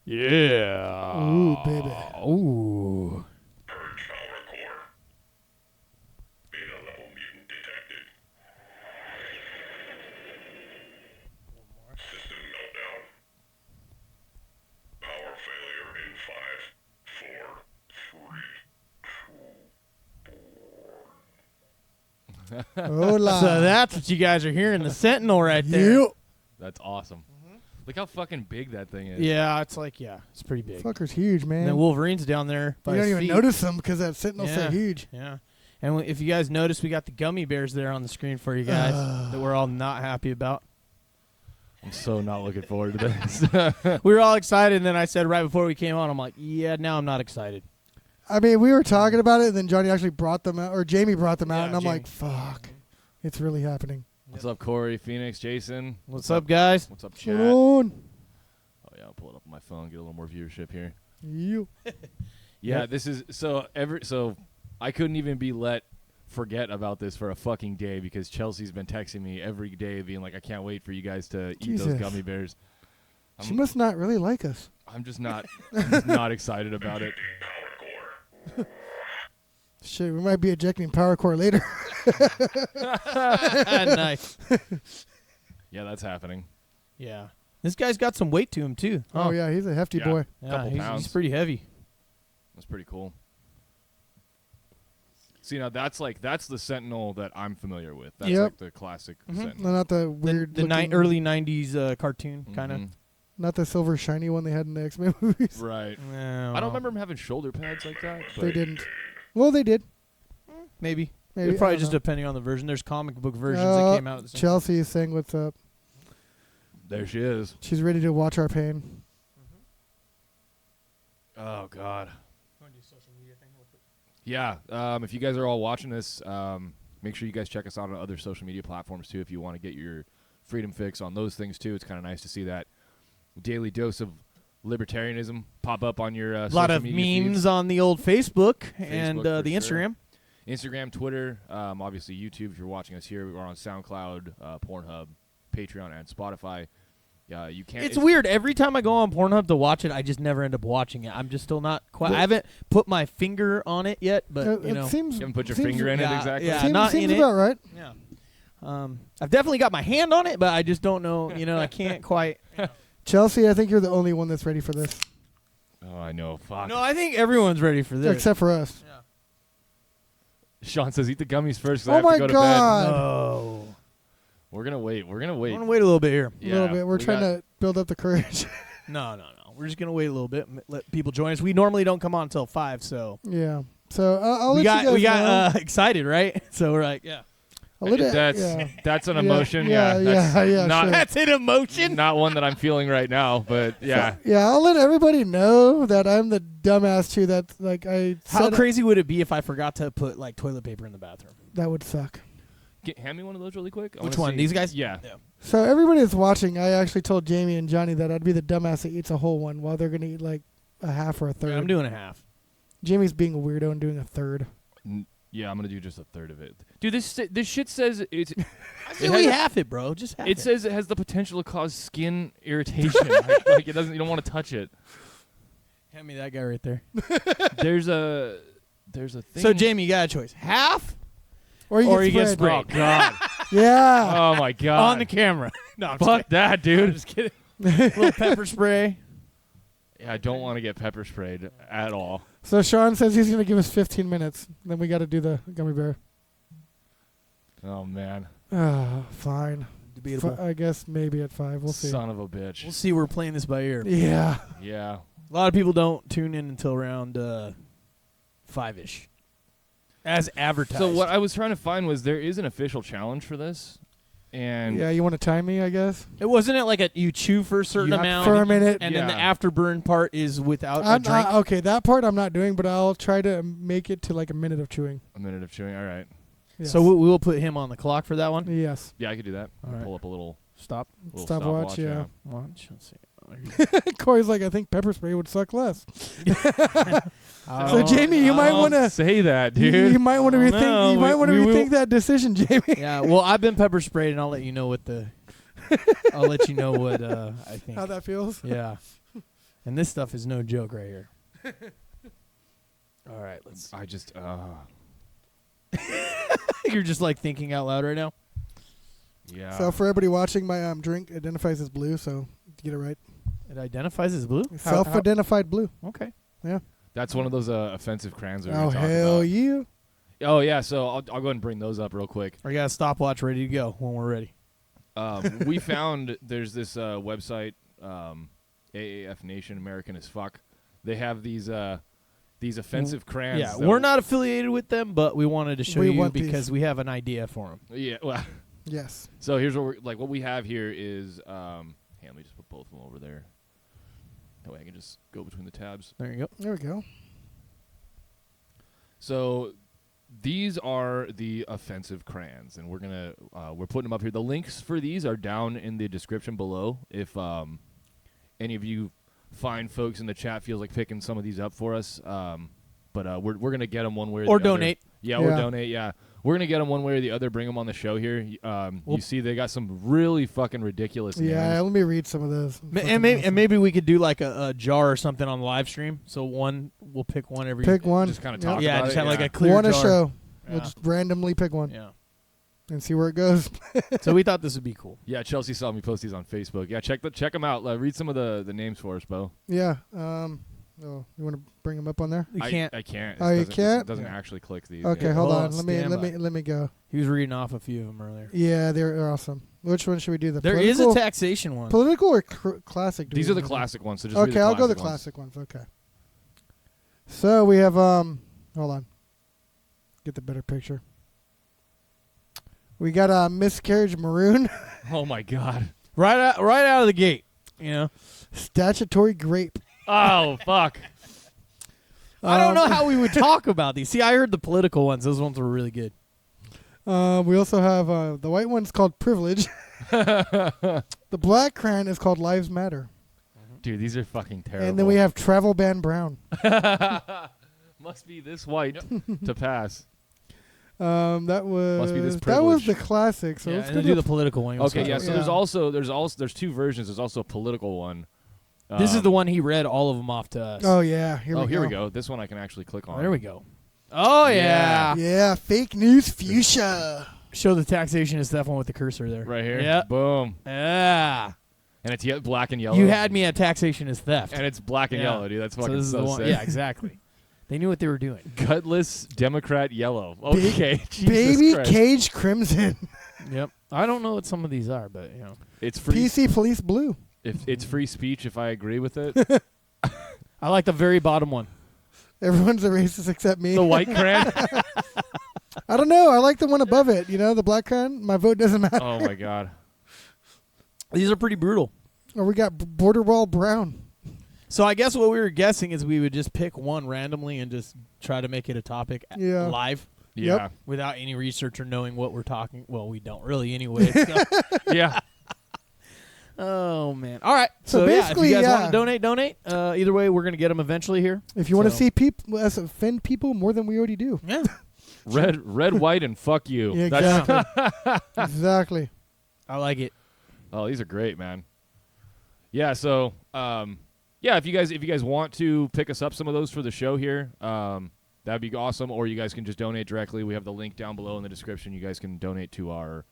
Yeah. Ooh, baby. Ooh. Purge power core. Beta level mutant detected. System meltdown. Power failure in 5, 4, 3, 2. Hola. So that's what you guys are hearing. The Sentinel right there. Yep. That's awesome. Look how fucking big that thing is. Yeah, it's pretty big. Fucker's huge, man. And then Wolverine's down there by you don't his even feet. notice them because that Sentinel's so Yeah. huge. Yeah. And if you guys notice, we got the gummy bears there on the screen for you guys that we're all not happy about. I'm so not looking forward to this. We were all excited, and then I said right before we came on, I'm like, yeah, now I'm not excited. I mean, we were talking about it, and then Johnny actually brought them out, or Jamie brought them out, Yeah, and I'm Jamie. like, fuck. It's really happening. What's up, Corey, Phoenix, Jason? What's up, guys? What's up, chat? Come Oh, on. yeah, I'll pull it up on my phone, get a little more viewership here. You. Yeah, Yep. this is so I couldn't even be let forget about this for a fucking day because Chelsea's been texting me every day being like, I can't wait for you guys to eat Jesus. those gummy bears. She must not really like us. I'm just not I'm just not excited about it. Power core. Shit, we might be ejecting power core later. Nice. Yeah, that's happening. Yeah. This guy's got some weight to him, too. Oh, yeah, he's a hefty Yeah. boy. Yeah, Couple he's pounds. pretty heavy. That's pretty cool. See, now that's the Sentinel that I'm familiar with. That's Yep. like the classic Mhm. No, Sentinel. not the weird. The looking- early 90s cartoon, kind of. Mhm. Not the silver shiny one they had in the X-Men movies. Right. No, I don't remember him having shoulder pads like that. But They didn't. Well, they did. Maybe. Maybe. It probably I just don't depending on the version. There's comic book versions know. that came out at the same Chelsea is saying what's up. There she is. She's ready to watch our pain. Oh God. Yeah. If you guys are all watching this, make sure you guys check us out on other social media platforms too. If you want to get your freedom fix on those things too, it's kind of nice to see that daily dose of libertarianism pop up on your A lot social of media memes feeds. on the old Facebook and Facebook, the for sure. Instagram. Instagram, Twitter, obviously YouTube. If you're watching us here, we're on SoundCloud, Pornhub, Patreon, and Spotify. You can't. It's weird. Every time I go on Pornhub to watch it, I just never end up watching it. I'm just still not quite. I haven't put my finger on it yet, but It you know, seems. You haven't put your seems- finger in it Yeah, exactly. yeah. Seems, not seems in it. about right. yeah. I've definitely got my hand on it, but I just don't know. You know, I can't quite. Chelsea, I think you're the only one that's ready for this, Oh, I know. Fuck. No, I think everyone's ready for this. except for us. Sean says, "Eat the gummies first. 'Cause I Oh have to my go to God. No. bed." We're gonna wait. We're gonna I'm wait. gonna wait a little bit here. A little bit. We're we trying got- to build up the courage. No. We're just gonna wait a little bit. And let people join us. We normally don't come on until 5, so Yeah. So I'll we let you guys got know. excited, right? So we're like, yeah. I'll let it- That's yeah. that's an Yeah, emotion. yeah, that's yeah, not sure. That's an emotion. not one that I'm feeling right now. But yeah, Yeah, I'll let everybody know that I'm the dumbass too. That like I How said crazy would it be if I forgot to put like toilet paper in the bathroom? that would suck. hand me one of those really quick. I Which wanna one? see- These guys? Yeah. So everybody that's watching, I actually told Jamie and Johnny that I'd be the dumbass that eats a whole one while they're gonna eat like a half or a third. I'm doing a half. Jamie's being a weirdo and doing a third. Yeah, I'm gonna do just a third of it. Dude, this shit says it's. I say we half it, bro. Just half it. It says it has the potential to cause skin irritation. like it doesn't. You don't want to touch it. Hand me that guy right there. There's a thing. So Jamie, you got a choice: half Or you or get you get sprayed. sprayed. Oh God. Yeah. Oh my God. on the camera. No, I'm Fuck that, dude. just kidding. Little pepper spray. Yeah, I don't want to get pepper sprayed at all. So Sean says he's gonna give us 15 minutes. Then we got to do the gummy bear. Oh man. Fine. Debatable. I guess maybe at 5. We'll see. Son of a bitch. We'll see. We're playing this by ear. Yeah. Yeah. A lot of people don't tune in until around 5-ish, as advertised. So what I was trying to find was there is an official challenge for this, and Yeah. You want to time me? I guess. It wasn't it like you chew for a certain You have to- amount For a minute. and then the Yeah. afterburn part is without a I'm drink. not, okay, that part I'm not doing, but I'll try to make it to like a minute of chewing. a minute of chewing. All right. Yes. So we will put him on the clock for that one. Yes. Yeah, I could do that. All right. Pull up a little Stop. Stopwatch, yeah. Watch. Let's see. Corey's like, I think pepper spray would suck less. Oh, So Jamie, you might Don't want to. say that, dude. You might want to Oh, rethink. no, You might want to we will- rethink that decision, Jamie. Yeah. Well, I've been pepper sprayed, and I'll let you know what the. I'll let you know what I think. How that feels. Yeah. And this stuff is no joke right here. All right, let's. I just. You're just like thinking out loud right now. Yeah. So for everybody watching, my drink identifies as blue. So to get it right, It identifies as blue. self-identified blue. Okay. Yeah. That's one of those offensive crayons that we Oh were talking hell about. yeah! Oh yeah. So I'll go ahead and bring those up real quick. I got a stopwatch ready to go when we're ready. We found there's this website, AAF Nation, American as fuck. They have these offensive crayons. Yeah, that we're not affiliated with them, but we wanted to show We you want these. because we have an idea for them. Yeah. Well. Yes. So here's what we have here is. Hey, let me just put both of them over there. That way I can just go between the tabs. There you go. There we go. So these are the offensive crayons, and we're putting them up here. The links for these are down in the description below. If any of you fine folks in the chat feels like picking some of these up for us, but we're gonna get them one way Or the other. donate. Yeah, or Yeah. donate. Yeah, we're gonna get them one way or the other. Bring them on the show here. You see, they got some really fucking ridiculous Yeah. names. Let me read some of those. And maybe we could do like a jar or something on the live stream. So we'll pick one every. Pick one. Just kind of Yep. talk Yeah, about just it. have like yeah. a clear One a jar. show. We'll Yeah. just randomly pick one Yeah. and see where it goes. So we thought this would be cool. Yeah, Chelsea saw me post these on Facebook. Yeah, check them out. Read some of the names for us, Bo. Yeah. Oh, you want to bring them up on there? You can't. I can't. Oh, you can't? It doesn't actually click these. Okay, yeah. hold Hold on. on, Let me stand let by. me let me go. He was reading off a few of them earlier. Yeah, they're awesome. Which one should we do? The There is political, a taxation one. political or classic? Do These we are the want? classic ones. So just read Okay, I'll go the classic classic ones. Okay. So we have hold on. Get the better picture. We got a miscarriage maroon, ones. Oh my god. right out of the gate. You know. statutory grape. Oh fuck. I don't know how we would talk about these. See, I heard the political ones. Those ones were really good. We also have the white one's called privilege. The black crayon is called lives matter. Dude, these are fucking terrible. And then we have travel ban brown. Must be this white to pass. That was Must be this that was privilege. the classic. So Yeah, let's and go then to do the political one. Okay, yeah. So Yeah. there's two versions. There's also a political one. This is the one he read all of them off to us. Oh yeah, here Here we we go. This one I can actually click on. There we go. Oh yeah. Yeah, fake news fuchsia. Show the taxation is that one with the cursor there. Right here. Yeah. Boom. Yeah. And it's black and yellow. You had me at taxation is theft. And it's black and Yeah. yellow, dude. That's So fucking this is so the one. sick. Yeah, exactly. They knew what they were doing. Gutless Democrat yellow. Okay. Jesus Baby Christ. cage crimson. Yep. I don't know what some of these are, but you know. It's free. PC police blue. If it's free speech, if I agree with it. I like the very bottom one. Everyone's a racist except me. The white crayon. I don't know. I like the one above it. You know, the black crayon. My vote doesn't matter. Oh my god. These are pretty brutal. Or we got border wall brown. So I guess what we were guessing is we would just pick one randomly and just try to make it a topic Yeah. live Yeah. without any research or knowing what we're talking. Well, we don't really anyway. So- Yeah. oh man! All right. So So, yeah, if basically, you guys yeah. want to donate. Either way, we're gonna get them eventually here. If you want to So- see us offend people more than we already do. Yeah. Red, white, and fuck you. Yeah, That's- exactly. Exactly. I like it. Oh, these are great, man. Yeah, so yeah, if you guys want to pick us up some of those for the show here, that'd be awesome. Or you guys can just donate directly. We have the link down below in the description. You guys can donate to our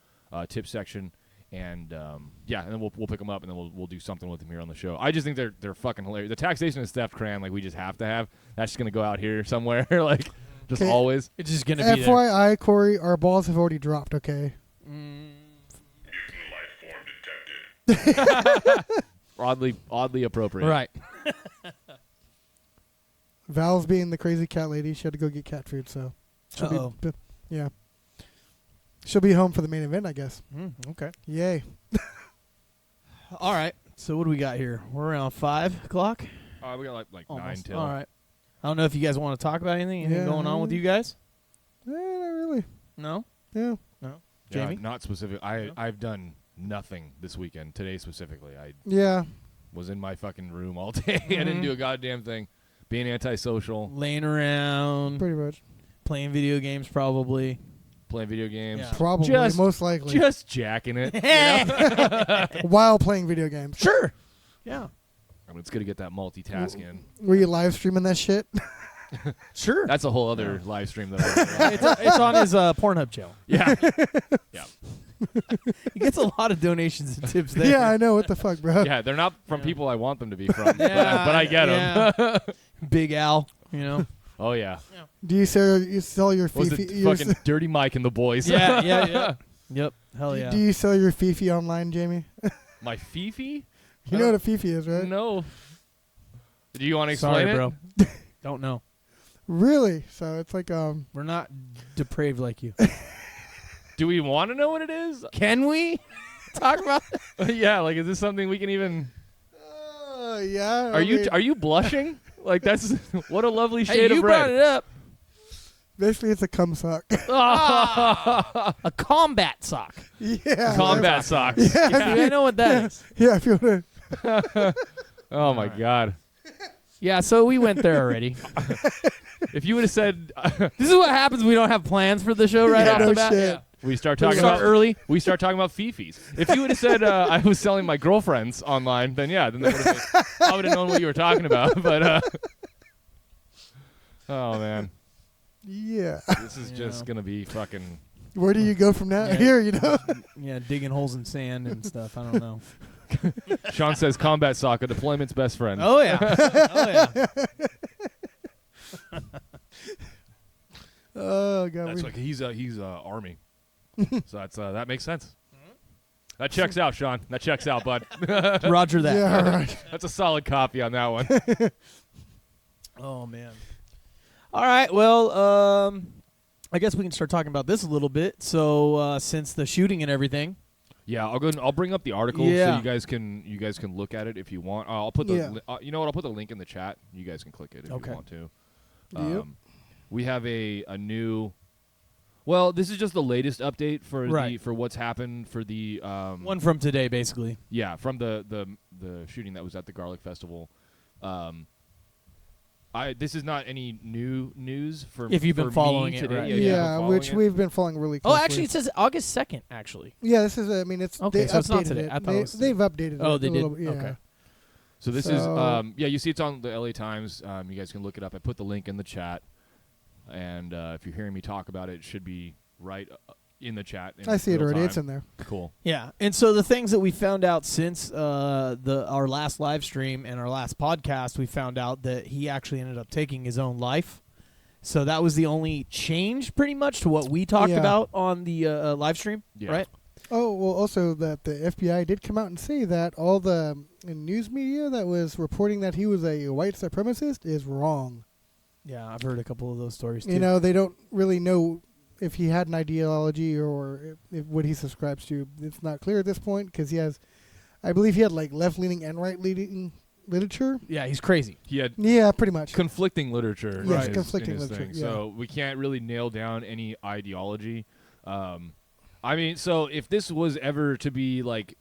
tip section, and yeah, and then we'll pick them up, and then we'll do something with them here on the show. I just think they're fucking hilarious. The taxation is theft crayon, like we just have to have. That's just gonna go out here somewhere, like just 'Kay. always. It's just gonna be there. FYI, Corey, our balls have already dropped, okay? Mutant life form detected. Oddly appropriate. Right. Val's being the crazy cat lady. She had to go get cat food, so Uh-oh. yeah. She'll be home for the main event, I guess. Okay. Yay. All right. So what do we got here? We're around 5 o'clock. We got like 9 Almost. till. All right. I don't know if you guys want to talk about anything. Anything Yeah. going on with you guys? Not really. No. Yeah. No. Yeah, Jamie? not specific. I've done nothing this weekend. Today specifically, I Yeah. was in my fucking room all day. I didn't do a goddamn thing. Being antisocial, Laying around, Pretty much. playing video games, probably. playing video games, Yeah. Probably. Just- most likely. just jacking it. You know? While playing video games. Sure. Yeah. I mean, it's good to get that multitasking. Were you live streaming that shit? Sure. That's a whole other live stream that I It's on his Pornhub channel. Yeah. Yeah. He gets a lot of donations and tips there. Yeah, I know. What the fuck, bro? Yeah, they're not from people I want them to be from, but Yeah, I get them. Big Al, you know. Oh, yeah. Do you sell your Was Fifi? it fucking Dirty Mike and the boys? Yeah. Yep. Hell yeah. Do you sell your Fifi online, Jamie? My Fifi? You know what a Fifi is, right? No. Do you want to explain Sorry, it? bro. Don't know. Really? So it's like We're not depraved like you. Do we want to know what it is? Can we talk about it? Yeah, like, is this something we can even... yeah. Are you blushing? Like, that's... What a lovely Hey, shade you of brought red. it up. Basically, it's a cum sock. A combat sock. Yeah. Combat socks. Yeah. I know what that is. Yeah. If you want to. Oh, my God. Yeah, so we went there already. If you would have said... This is what happens when we don't have plans for the show right Yeah, off no the bat. shit. Yeah. We start We talking start about early. We start talking about fifis. If you would have said I was selling my girlfriends online, then yeah, then I would have known what you were talking about. But oh man, Yeah. this is just gonna be fucking. Where do you go from now? Yeah. Here, you know. Yeah, digging holes in sand and stuff. I don't know. Sean says combat sock, a deployment's best friend. Oh yeah. Oh yeah. Oh god. That's like he's army, so that's that makes sense. That checks out, Sean. That checks out, bud. Roger that. Yeah. Right. That's a solid copy on that one. Oh man. All right. Well, I guess we can start talking about this a little bit. So since the shooting and everything. Yeah, I'll go. I'll bring up the article Yeah. so you guys can look at it if you want. I'll put the. Yeah. You know what? I'll put the link in the chat. You guys can click it if Okay. you want to. Yep. We have a new. Well, this is just the latest update for Right. for what's happened for the One from today, basically. yeah, from the shooting that was at the Garlic Festival. This is not any new news for If you've been for me following it, today. right. Yeah, Yeah, I've been which following it. we've been following really Oh, closely. actually, it says August 2nd, actually. Yeah, this is. I mean, it's Okay, they so it's not updated today. it. I thought it was today. They've updated it. Oh, they a did? little bit, yeah. Okay. So this So- is yeah, you see it's on the LA Times. You guys can look it up. I put the link in the chat, and if you're hearing me talk about it, it should be right in the chat. In I see it real already. time. It's in there. Cool. Yeah, and so the things that we found out since our last live stream and our last podcast, we found out that he actually ended up taking his own life. So that was the only change, pretty much, to what we talked Yeah. about on the live stream, Yeah. right? Oh, well, also that the FBI did come out and say that all the news media that was reporting that he was a white supremacist is wrong. Yeah, I've heard a couple of those stories too. You know, they don't really know if he had an ideology or if what he subscribes to. It's not clear at this point because he has, I believe he had like left-leaning and right-leaning literature. Yeah, he's crazy. He had Yeah, pretty much. conflicting literature. Yes, in his- conflicting in his literature, thing. yeah. So we can't really nail down any ideology. I mean, so if this was ever to be like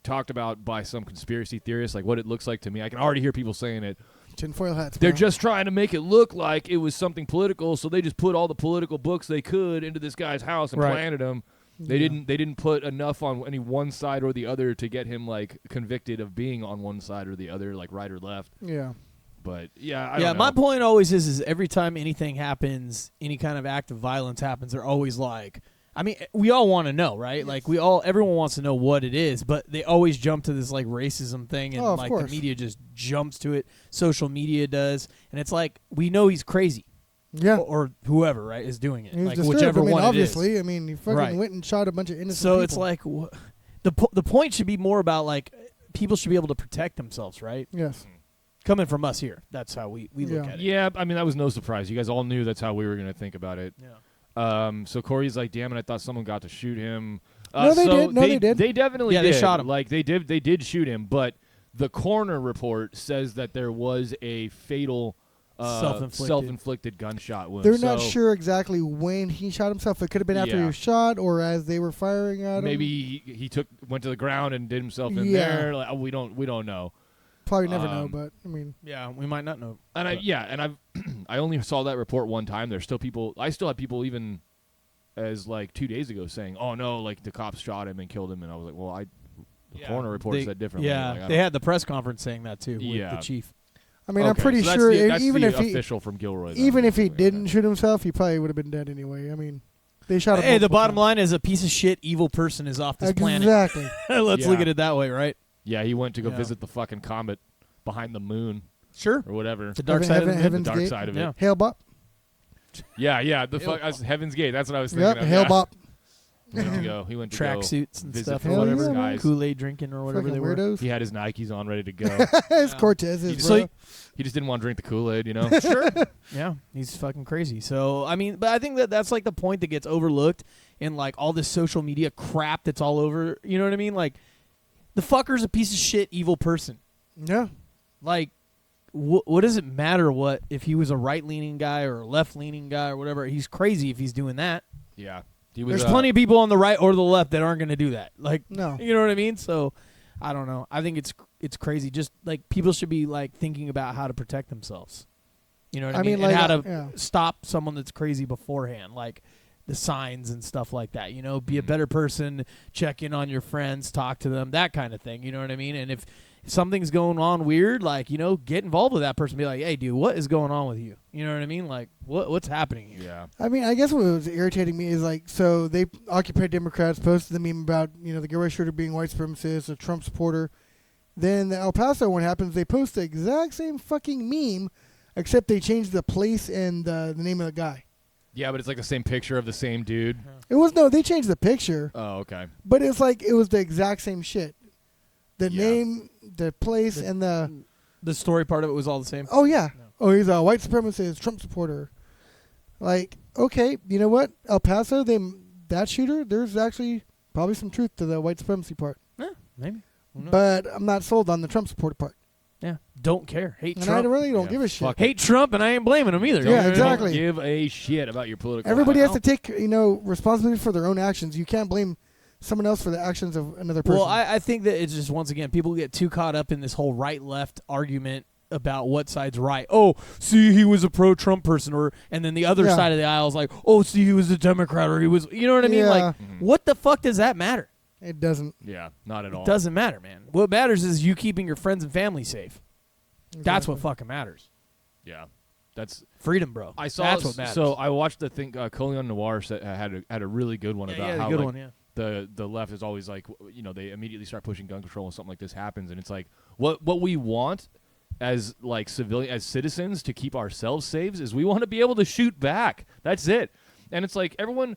talked about by some conspiracy theorist, like what it looks like to me, I can already hear people saying it. Tinfoil hats. They're bro. just trying to make it look like it was something political, so they just put all the political books they could into this guy's house and Right. planted him. They Yeah. didn't put enough on any one side or the other to get him like convicted of being on one side or the other, like right or left. Yeah. But yeah, I Yeah, don't know. my point always is every time anything happens, any kind of act of violence happens, they're always like, I mean, we all want to know, right? Like everyone wants to know what it is, but they always jump to this like racism thing, and Oh, of like the course. media just jumps to it. Social media does, and it's like we know he's crazy, Yeah. or whoever, right, is doing it, He was like disturbed. whichever I mean, one obviously. it is. I mean, he fucking Right. went and shot a bunch of innocent So people. it's like the point should be more about like people should be able to protect themselves, right? Yes. Coming from us here, that's how we look Yeah. at it. Yeah, I mean that was no surprise. You guys all knew that's how we were going to think about it. Yeah. So Corey's like, "Damn it! I thought someone got to shoot him." No, they so did. No, they did. They definitely Yeah, they did. shot him. Like they did shoot him, but the coroner report says that there was a fatal self-inflicted gunshot wound. They're not So sure exactly when he shot himself. It could have been after he Yeah. was shot or as they were firing at him. Maybe he went to the ground and did himself in Yeah. there. Like, we don't know. Probably never know, um, but I mean, Yeah, we might not know. And I've I only saw that report one time. There's still people. I still have people even as like 2 days ago saying, "Oh no, like the cops shot him and killed him," and I was like, "Well, The coroner report said differently. Yeah, Like, they had the press conference saying that too with Yeah. the chief. I mean, I'm Okay, pretty so that's sure that's even the if he official from Gilroy. then. even if he Okay. didn't shoot himself, he probably would have been dead anyway. I mean, they shot him. Hey, the multiple bottom times. line is a piece of shit evil person is off this planet. Exactly. Let's look Yeah. at it that way, right? Yeah, he went to go Yeah. visit the fucking comet behind the moon Sure. or whatever. The dark Heaven- side of the heaven- moon. The Heaven's dark Gate. side of Yeah. it. Hail Bop. Yeah. The fuck. That's Heaven's Gate. That's what I was thinking. Yep. of. Hail yeah. Bop. He went to go. He went to go Tracksuits and visit stuff the or Hell whatever. yeah, man. guys. Kool-Aid drinking or whatever Fucking they were. weirdos. He had his Nikes on, ready to go. It's Yeah. Cortez's, So bro. He just didn't want to drink the Kool-Aid, you know. Sure. Yeah, he's fucking crazy. So, I mean, but I think that's like the point that gets overlooked in like all this social media crap that's all over. You know what I mean? Like, the fucker's a piece of shit, evil person. Yeah. Like, what does it matter what if he was a right-leaning guy or a left-leaning guy or whatever? He's crazy if he's doing that. Yeah. He was. There's plenty of people on the right or the left that aren't going to do that. Like, No. you know what I mean? So, I don't know. I think it's crazy. Just like people should be like thinking about how to protect themselves. You know what I mean? like, and how to yeah. stop someone that's crazy beforehand, like the signs and stuff like that. You know, be a Mhm. better person, check in on your friends, talk to them, that kind of thing. You know what I mean? And if something's going on weird, like, you know, get involved with that person. Be like, hey, dude, what is going on with you? You know what I mean? Like, what's happening here? Yeah. I mean, I guess what was irritating me is like, so they Occupy Democrats posted the meme about, you know, the Gilroy shooter being white supremacist, a Trump supporter. Then the El Paso one happens, they post the exact same fucking meme, except they changed the place and the name of the guy. Yeah, but it's like the same picture of the same dude. They changed the picture, Oh, okay. but it's like it was the exact same shit. The Yeah. name, the place, The- and the The story part of it was all the same. oh yeah, No. oh he's a white supremacist, Trump supporter. Like, okay, you know what? El Paso, that shooter, there's actually probably some truth to the white supremacy part, Yeah, maybe. Who knows? but I'm not sold on the Trump supporter part. Yeah, don't care. Hate And Trump. I really don't Yeah, give a shit. fuck Hate Trump, and I ain't blaming him either. Yeah, You know what I mean? exactly. Don't give a shit about your political. Everybody has Wow. to take, you know, responsibility for their own actions. You can't blame someone else for the actions of another person. Well, I think that it's just, once again, people get too caught up in this whole right-left argument about what side's right. Oh, see, he was a pro-Trump person, and then the other Yeah. side of the aisle is like, oh, see, he was a Democrat, or he was, you know what I mean? Yeah. Like, Mhm. what the fuck does that matter? It doesn't. Yeah, not at all. It doesn't matter, man. What matters is you keeping your friends and family safe. That's what Exactly. fucking matters. Yeah, that's. Freedom, bro. I saw. That's what matters. So I watched the thing. Colion Noir had a really good one yeah, about yeah, how the good like, one, yeah. the left is always like, you know, they immediately start pushing gun control when something like this happens, and it's like what we want as like as citizens to keep ourselves safe is we want to be able to shoot back. That's it. And it's like everyone.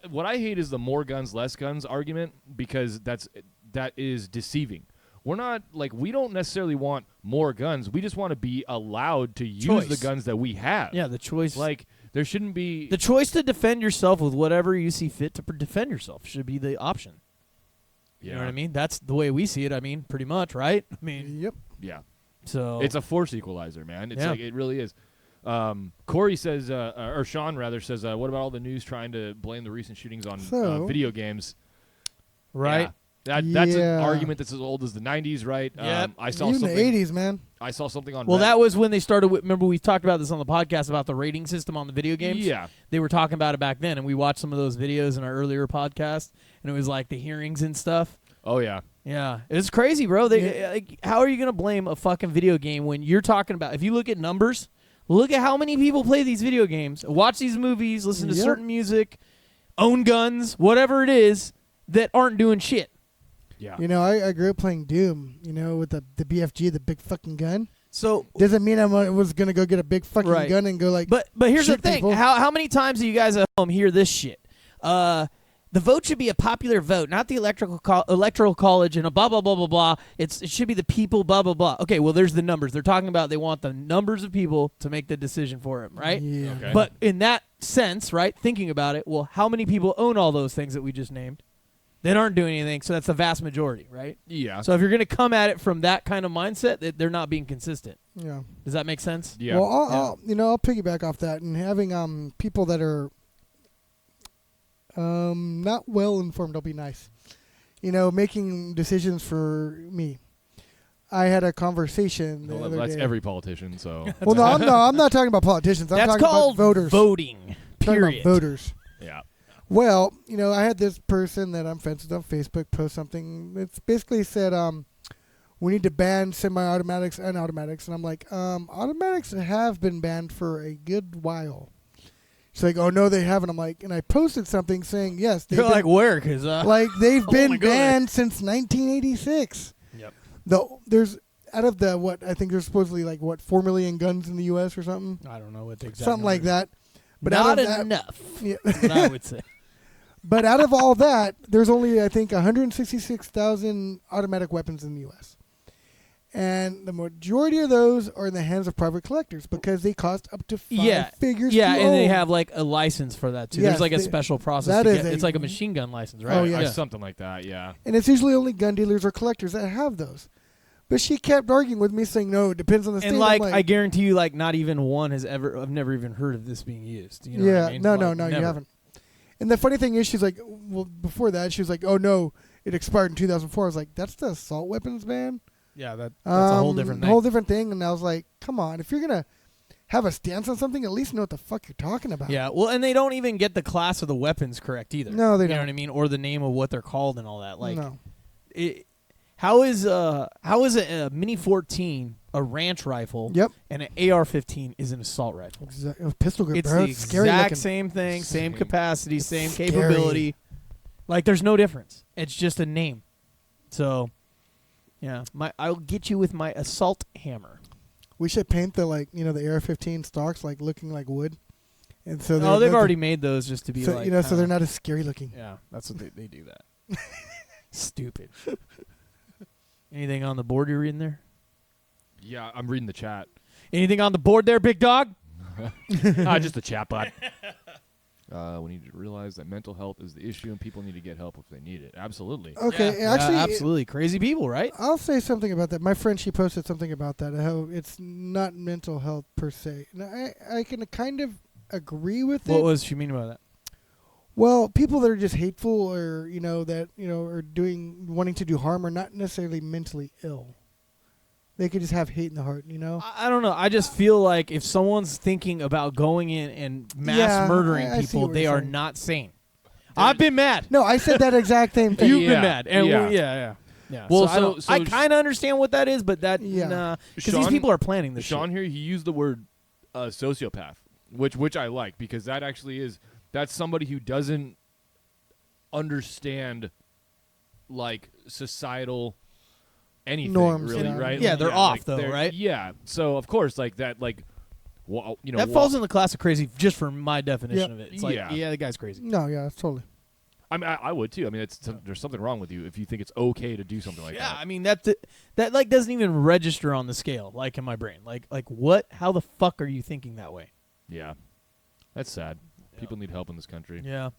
What I hate is the more guns, less guns argument, because that is deceiving. We're not like, we don't necessarily want more guns. We just want to be allowed to use Choice. the guns that we have. Yeah, the choice. Like, there shouldn't be. the choice to defend yourself with whatever you see fit to defend yourself should be the option. You know what I mean? That's the way we see it. I mean, pretty much, right? I mean, Yep. Yeah. so It's a force equalizer, man. It's Yeah. like, it really is. Corey says, or Sean rather says, what about all the news trying to blame the recent shootings on So- video games? right. Yeah. That's an Yeah. argument that's as old as the 90s, right? Yep. I saw Even the something. 80s, man. I saw something on. Well, Reddit. that was when they started. Remember, we talked about this on the podcast about the rating system on the video games. Yeah. They were talking about it back then, and we watched some of those videos in our earlier podcast, and it was like the hearings and stuff. Oh yeah. Yeah, it's crazy, bro. Like, how are you gonna blame a fucking video game when you're talking about? If you look at numbers, look at how many people play these video games, watch these movies, listen to Yep. certain music, own guns, whatever it is, that aren't doing shit. Yeah. You know, I grew up playing Doom, you know, with the BFG, the big fucking gun. So, Doesn't mean I was going to go get a big fucking Right. gun and go like, but here's the shoot thing: people. how many times do you guys at home hear this shit? The vote should be a popular vote, not the electoral college and a blah blah blah blah blah. It should be the people, blah blah blah. Okay, well, there's the numbers. They're talking about they want the numbers of people to make the decision for him, right? Yeah. Okay. But in that sense, right, thinking about it, well, how many people own all those things that we just named? They aren't doing anything, so that's the vast majority, right? Yeah. So if you're going to come at it from that kind of mindset, they're not being consistent. Yeah. Does that make sense? Yeah. Well, I'll piggyback off that, and having people that are not well informed will be nice. You know, making decisions for me. I had a conversation the Well, other that's day. every politician. So Well, no, I'm not talking about politicians. I'm That's talking called about voters. voting. I'm talking Period. about voters. yeah. Well, I had this person that I'm friends with on Facebook post something. It's basically said, we need to ban semi-automatics and automatics. And I'm like, automatics have been banned for a good while. She's like, oh, no, they haven't. I'm like, and I posted something saying, yes. You're like, where? Because like, they've been wanna go banned since 1986. Yep. There's, out of the, I think there's supposedly, 4 million guns in the U.S. or something? I don't know what the exact Something like number is. that. But Not out of that, enough. Yeah. What I would say. But out of all that, there's only, I think, 166,000 automatic weapons in the U.S. And the majority of those are in the hands of private collectors because they cost up to 5 figures Yeah, to and they own. have a license for that too. Yes, There's a special process. that to is get, a- it's like a machine gun license, right? Oh, yeah. Something like that, yeah. And it's usually only gun dealers or collectors that have those. But she kept arguing with me saying, no, it depends on the state. And I'm I guarantee you, not even one has ever. I've never even heard of this being used. You know yeah, what I mean? no, Like, no, you never. haven't. And the funny thing is, she's like, well, before that, she was like, oh, no, it expired in 2004. I was like, that's the assault weapons ban? Yeah, that's a whole different thing. Whole different thing. And I was like, come on, if you're going to have a stance on something, at least know what the fuck you're talking about. Yeah, well, and they don't even get the class of the weapons correct either. No, they You know don't. what I mean? Or the name of what they're called and all that. No. How is a Mini 14 a ranch rifle? Yep. And an AR-15 is an assault rifle. Exactly. Pistol grip, It's bro. the It's scary exact looking. same thing, same Same. capacity, same Scary. capability. There's no difference. It's just a name. So, yeah, I'll get you with my assault hammer. We should paint the the AR-15 stocks looking like wood, and so They've already made those just to be so kinda- they're not as scary looking. Yeah, that's what they do that. Stupid. Anything on the board you're reading there? Yeah, I'm reading the chat. Anything on the board there, big dog? Just the chat bot. We need to realize that mental health is the issue and people need to get help if they need it. Absolutely. Okay, Yeah, actually, absolutely crazy people, right? I'll say something about that. My friend, she posted something about that. How it's not mental health per se. Now, I can kind of agree with What it. was she mean by that? Well, people that are just hateful or are wanting to do harm are not necessarily mentally ill. They could just have hate in the heart, I don't know. I just feel like if someone's thinking about going in and mass murdering I see people, what they you're are saying. not sane. I've been mad. No, I said that exact same thing. You've Yeah, been mad. And yeah. yeah. Well, I kind of understand what that is, but that, Yeah. because these Sean- people are planning this Sean shit. here, he used the word sociopath, which I like because that actually that's somebody who doesn't understand societal anything Norms, really, yeah. right? Yeah, they're off, though, right? Yeah. So of course, that that falls in the class of crazy just for my definition Yeah. of it. It's like, Yeah. yeah, the guy's crazy. No, yeah, totally. I mean, I would too. I mean, there's something wrong with you if you think it's okay to do something like Yeah, that. I mean that doesn't even register on the scale in my brain. Like what? How the fuck are you thinking that way? Yeah, that's sad. People need help in this country. Yeah.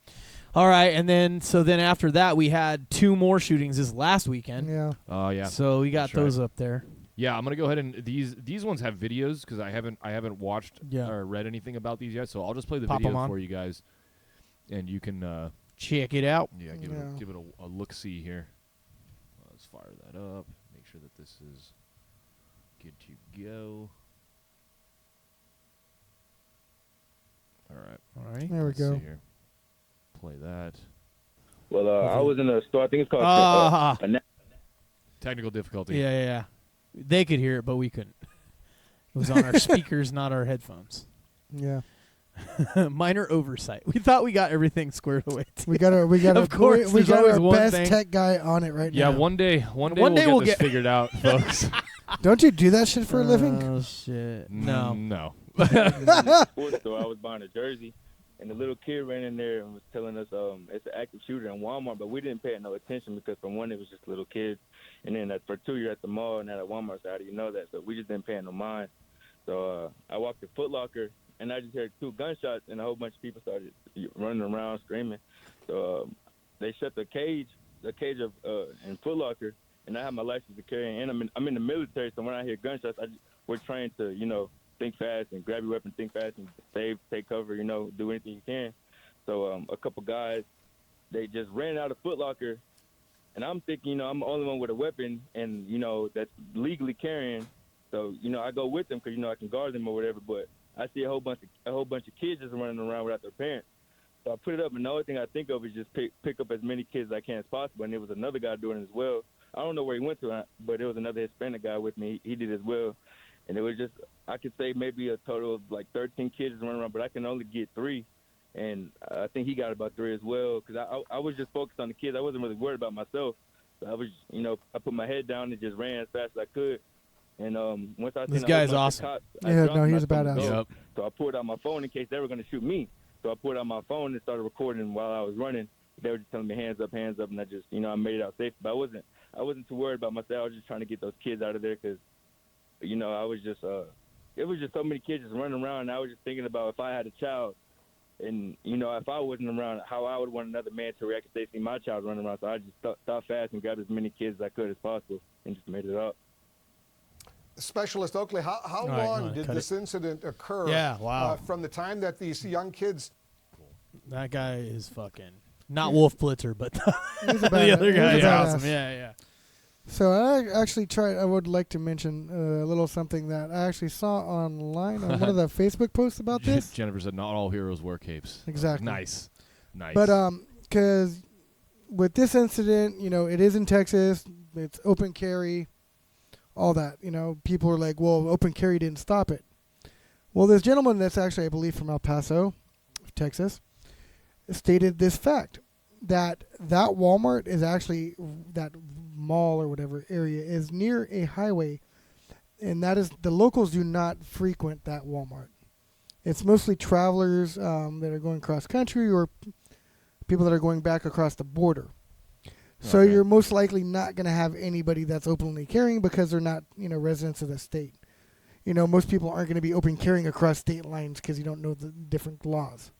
All right, and then after that we had 2 more shootings this last weekend. Yeah. Oh yeah. So we got That's right. those up there. Yeah, I'm gonna go ahead and these ones have videos because I haven't watched Yeah. or read anything about these yet. So I'll just play the Pop 'em video on. for you guys, and you can Check it out. give it a look see here. Let's fire that up. Make sure that this is good to go. All right. All right. There we Let's go. see here. Play that. Well, I was in a store. I think it's called. Ah. Technical difficulty. Yeah. They could hear it, but we couldn't. It was on our speakers, not our headphones. Yeah. Minor oversight. We thought we got everything squared away. We got our Of course, we there's got always our one best thing. tech guy on it right Yeah. now. One day One we'll day get we'll this get- figured out, folks. Don't you do that shit for a living? Oh shit. No. No. sports store. I was buying a jersey, and the little kid ran in there and was telling us it's an active shooter in Walmart, but we didn't pay it no attention because for one, it was just a little kid, and then for two, you're at the mall and at Walmart, so how do you know that? So we just didn't pay no mind. So I walked to Foot Locker, and I just heard 2 gunshots, and a whole bunch of people started running around screaming. So they shut the cage of in Foot Locker, and I have my license to carry, and I'm in the military, so when I hear gunshots, we're trained to think fast and grab your weapon, think fast and save, take cover, do anything you can. So a couple guys, they just ran out of Foot Locker, and I'm thinking, I'm the only one with a weapon and, that's legally carrying. So, I go with them because, I can guard them or whatever, but I see a whole bunch of kids just running around without their parents. So I put it up, and the only thing I think of is just pick up as many kids as I can as possible. And there was another guy doing it as well. I don't know where he went to, but there was another Hispanic guy with me. He did as well. And it was just, I could say maybe a total of like 13 kids running around, but I can only get 3. And I think he got about 3 as well, because I was just focused on the kids. I wasn't really worried about myself. So I was, I put my head down and just ran as fast as I could. And once I This guy's awesome. Cops, Yeah, no, he's a badass. Yep. So I pulled out my phone in case they were going to shoot me. So I pulled out my phone and started recording while I was running. They were just telling me hands up, and I just, I made it out safe. But I wasn't too worried about myself. I was just trying to get those kids out of there because, I was just, it was just so many kids just running around. And I was just thinking about if I had a child, and if I wasn't around, how I would want another man to react if they see my child running around. So I just thought fast and grabbed as many kids as I could as possible and just made it up. Specialist Oakley, how All right, long did cut this incident occur? Yeah, wow. From the time that these young kids. That guy is fucking not Wolf Blitzer, but He's a the badass. other guy He's is a awesome. badass. Yeah. So I actually I would like to mention a little something that I actually saw online on one of the Facebook posts about this. Jennifer said, "Not all heroes wear capes." Exactly. Nice. But because with this incident, it is in Texas. It's open carry, all that. People are like, "Well, open carry didn't stop it." Well, this gentleman that's actually, I believe, from El Paso, Texas, stated this fact that Walmart is actually that mall or whatever area is near a highway, and that is the locals do not frequent that Walmart. It's mostly travelers that are going cross country or people that are going back across the border. So Okay. you're most likely not going to have anybody that's openly carrying because they're not residents of the state. Most people aren't going to be open carrying across state lines because you don't know the different laws.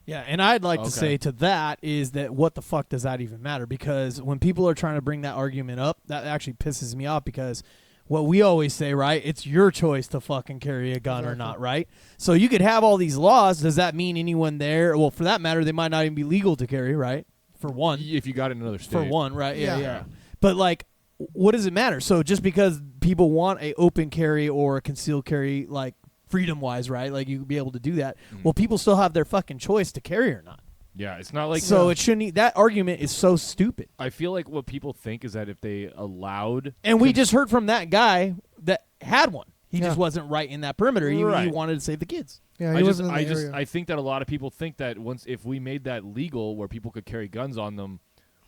Yeah, and I'd like to Okay. say to that is that what the fuck does that even matter? Because when people are trying to bring that argument up, that actually pisses me off because what we always say, right? It's your choice to fucking carry a gun or not, right? So you could have all these laws. Does that mean anyone there? Well, for that matter, they might not even be legal to carry, right? For one. if you got it in another state. For one, right? Yeah. Yeah. But like, what does it matter? So just because people want a open carry or a concealed carry, like freedom-wise, right? Like you could be able to do that. Well, people still have their fucking choice to carry or not. Yeah, it's not like. So it shouldn't. That argument is so stupid. I feel like what people think is that if they allowed, And we just heard from that guy that had one. He Yeah. just wasn't right in that perimeter. He Right. wanted to save the kids. Yeah, he wasn't in the area. I think that a lot of people think that if we made that legal, where people could carry guns on them,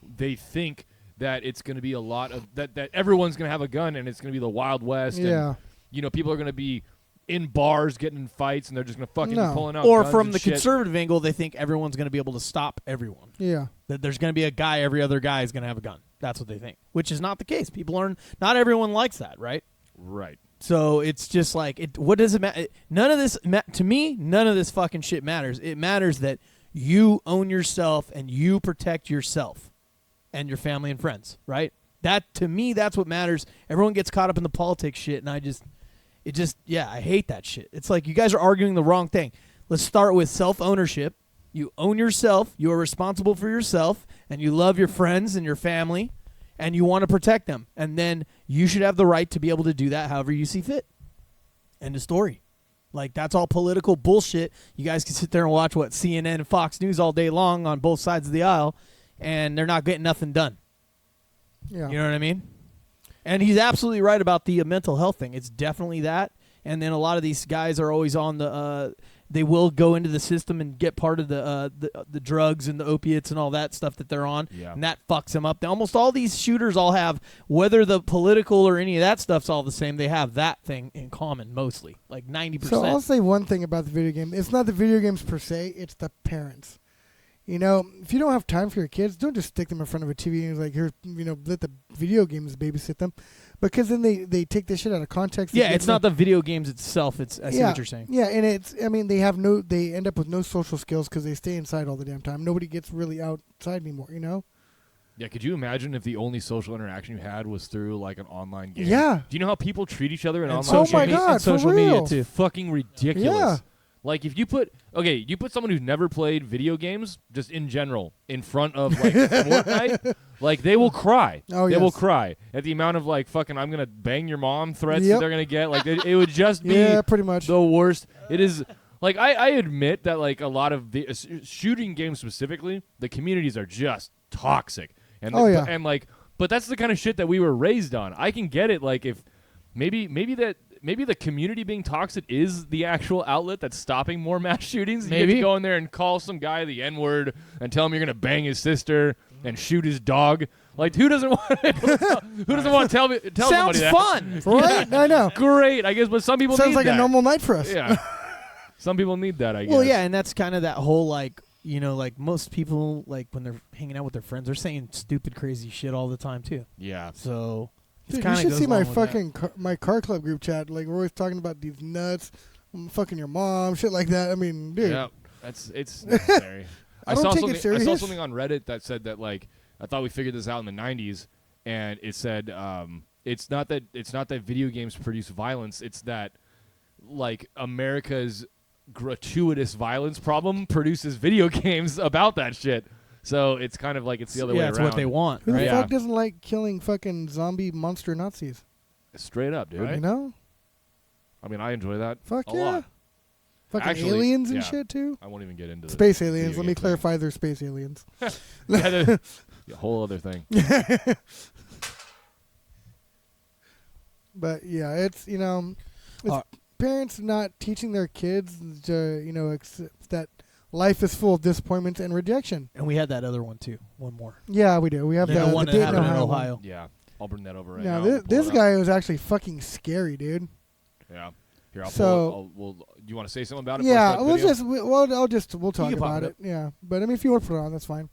they think that it's going to be a lot of that everyone's going to have a gun and it's going to be the Wild West. Yeah. And, people are going to be in bars getting in fights and they're just going to fucking No. be pulling out. Or guns from and the shit. conservative angle, they think everyone's going to be able to stop everyone. Yeah. That there's going to be a guy, every other guy is going to have a gun. That's what they think, which is not the case. Not everyone likes that, right? Right. So it's just like, what does it matter? None of this, to me, none of this fucking shit matters. It matters that you own yourself and you protect yourself and your family and friends, right? That, to me, that's what matters. Everyone gets caught up in the politics shit, and I hate that shit. It's like you guys are arguing the wrong thing. Let's start with self-ownership. You own yourself. You are responsible for yourself, and you love your friends and your family, and you want to protect them. And then you should have the right to be able to do that however you see fit. End of story. Like, that's all political bullshit. You guys can sit there and watch, CNN and Fox News all day long on both sides of the aisle, and they're not getting nothing done. Yeah. You know what I mean? And he's absolutely right about the mental health thing. It's definitely that. And then a lot of these guys are always on they will go into the system and get part of the drugs and the opiates and all that stuff that they're on. Yeah. And that fucks them up. Almost all these shooters all have, whether the political or any of that stuff's all the same, they have that thing in common mostly. Like 90%. So I'll say one thing about the video game. It's not the video games per se. It's the parents. If you don't have time for your kids, don't just stick them in front of a TV and like, here, let the video games babysit them. Because then they take this shit out of context. Yeah, it's not the video games itself. I see what you're saying. Yeah, and they end up with no social skills because they stay inside all the damn time. Nobody gets really outside anymore, Yeah, could you imagine if the only social interaction you had was through like an online game? Yeah. Do you know how people treat each other in And online social games? Oh my God, and social for media real. too. Fucking ridiculous. Yeah. Like if you put someone who's never played video games, just in general, in front of like Fortnite, like they will cry. Oh, they yes. will cry at the amount of like fucking I'm gonna bang your mom threats that Yep. they're gonna get. Like it would just be Yeah, pretty much. the worst. It is Like I admit that like a lot of the shooting games specifically, the communities are just toxic. And and like, but that's the kind of shit that we were raised on. I can get it. Like if maybe the community being toxic is the actual outlet that's stopping more mass shootings. You get to go in there and call some guy the N-word and tell him you're gonna bang his sister and shoot his dog. Like who doesn't want to tell somebody that? Sounds fun, right? I know. Great, I guess, but some people sounds need like that. a normal night for us. Yeah, some people need that. I guess. Well, yeah, and that's kind of that whole like like most people like when they're hanging out with their friends, they're saying stupid, crazy shit all the time too. Yeah. So. Dude, you should see my fucking my car club group chat. Like we're always talking about these nuts, fucking your mom, shit like that. I mean, dude. Yeah, it's necessary. I saw something on Reddit that said that like I thought we figured this out in the '90s, and it said it's not that video games produce violence. It's that like America's gratuitous violence problem produces video games about that shit. So it's kind of like it's the other way around. Yeah, it's what they want. Who right? the fuck doesn't like killing fucking zombie monster Nazis? Straight up, dude. You know? I mean, I enjoy that. Fuck a yeah. lot. Fucking Actually, aliens and yeah. shit too. I won't even get into Space the aliens. Let me clarify, they're space aliens. Yeah, a whole other thing. But yeah, it's it's parents not teaching their kids to accept that life is full of disappointments and rejection. And we had that other one too. One more. Yeah, we do. We have the one that Dayton, happened in Ohio. Ohio. Yeah, I'll bring that over right now. now. This guy was actually fucking scary, dude. Yeah. Here, So, do you want to say something about it? Yeah, we'll talk about it. Yeah, but I mean, if you want to put it on, that's fine.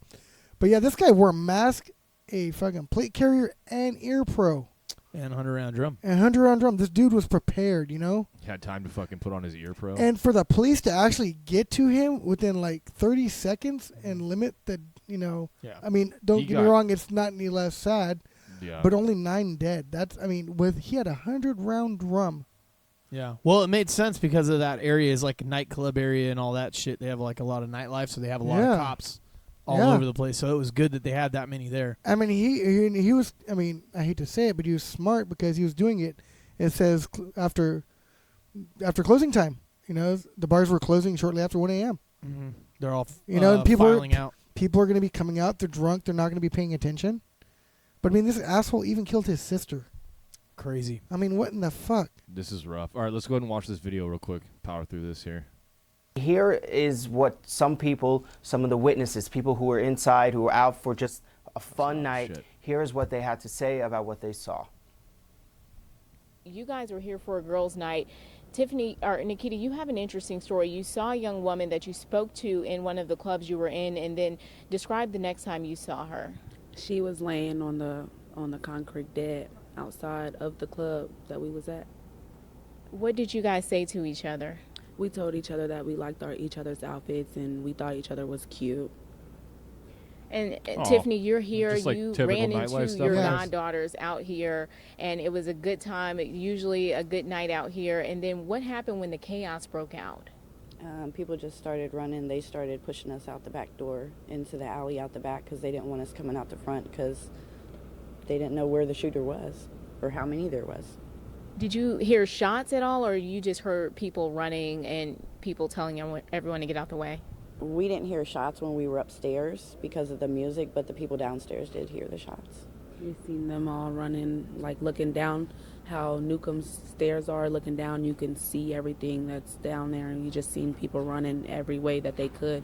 But yeah, this guy wore a mask, a fucking plate carrier, and ear pro. And 100-round drum. And 100-round drum. This dude was prepared, He had time to fucking put on his ear pro. And for the police to actually get to him within like 30 seconds and limit the, Yeah. I mean, don't get me wrong, it's not any less sad. Yeah. But only 9 dead. He had a 100-round drum. Yeah. Well, it made sense because of that area is like a nightclub area and all that shit. They have like a lot of nightlife, so they have a lot of cops all over the place. So it was good that they had that many there. I mean, he was. I mean, I hate to say it, but he was smart because he was doing it. It says after closing time. The bars were closing shortly after 1 a.m. Mm-hmm. They're all people filing out. People are going to be coming out. They're drunk. They're not going to be paying attention. But I mean, this asshole even killed his sister. Crazy. I mean, what in the fuck? This is rough. All right, let's go ahead and watch this video real quick. Power through this here. Here is what some of the witnesses, people who were inside, who were out for just a fun night, here is what they had to say about what they saw. You guys were here for a girls' night. Tiffany, or Nikita, you have an interesting story. You saw a young woman that you spoke to in one of the clubs you were in, and then describe the next time you saw her. She was laying on the concrete dead outside of the club that we was at. What did you guys say to each other? We told each other that we liked each other's outfits and we thought each other was cute. And Tiffany, you're here. Just like you typical ran into nightlife stuff? your Yes. goddaughters out here, and it was a good time, usually a good night out here. And then what happened when the chaos broke out? People just started running. They started pushing us out the back door into the alley out the back because they didn't want us coming out the front because they didn't know where the shooter was or how many there was. Did you hear shots at all, or you just heard people running and people telling everyone to get out the way? We didn't hear shots when we were upstairs because of the music, but the people downstairs did hear the shots. We seen them all running, like looking down how Newcomb's stairs are, looking down, you can see everything that's down there, and you just seen people running every way that they could.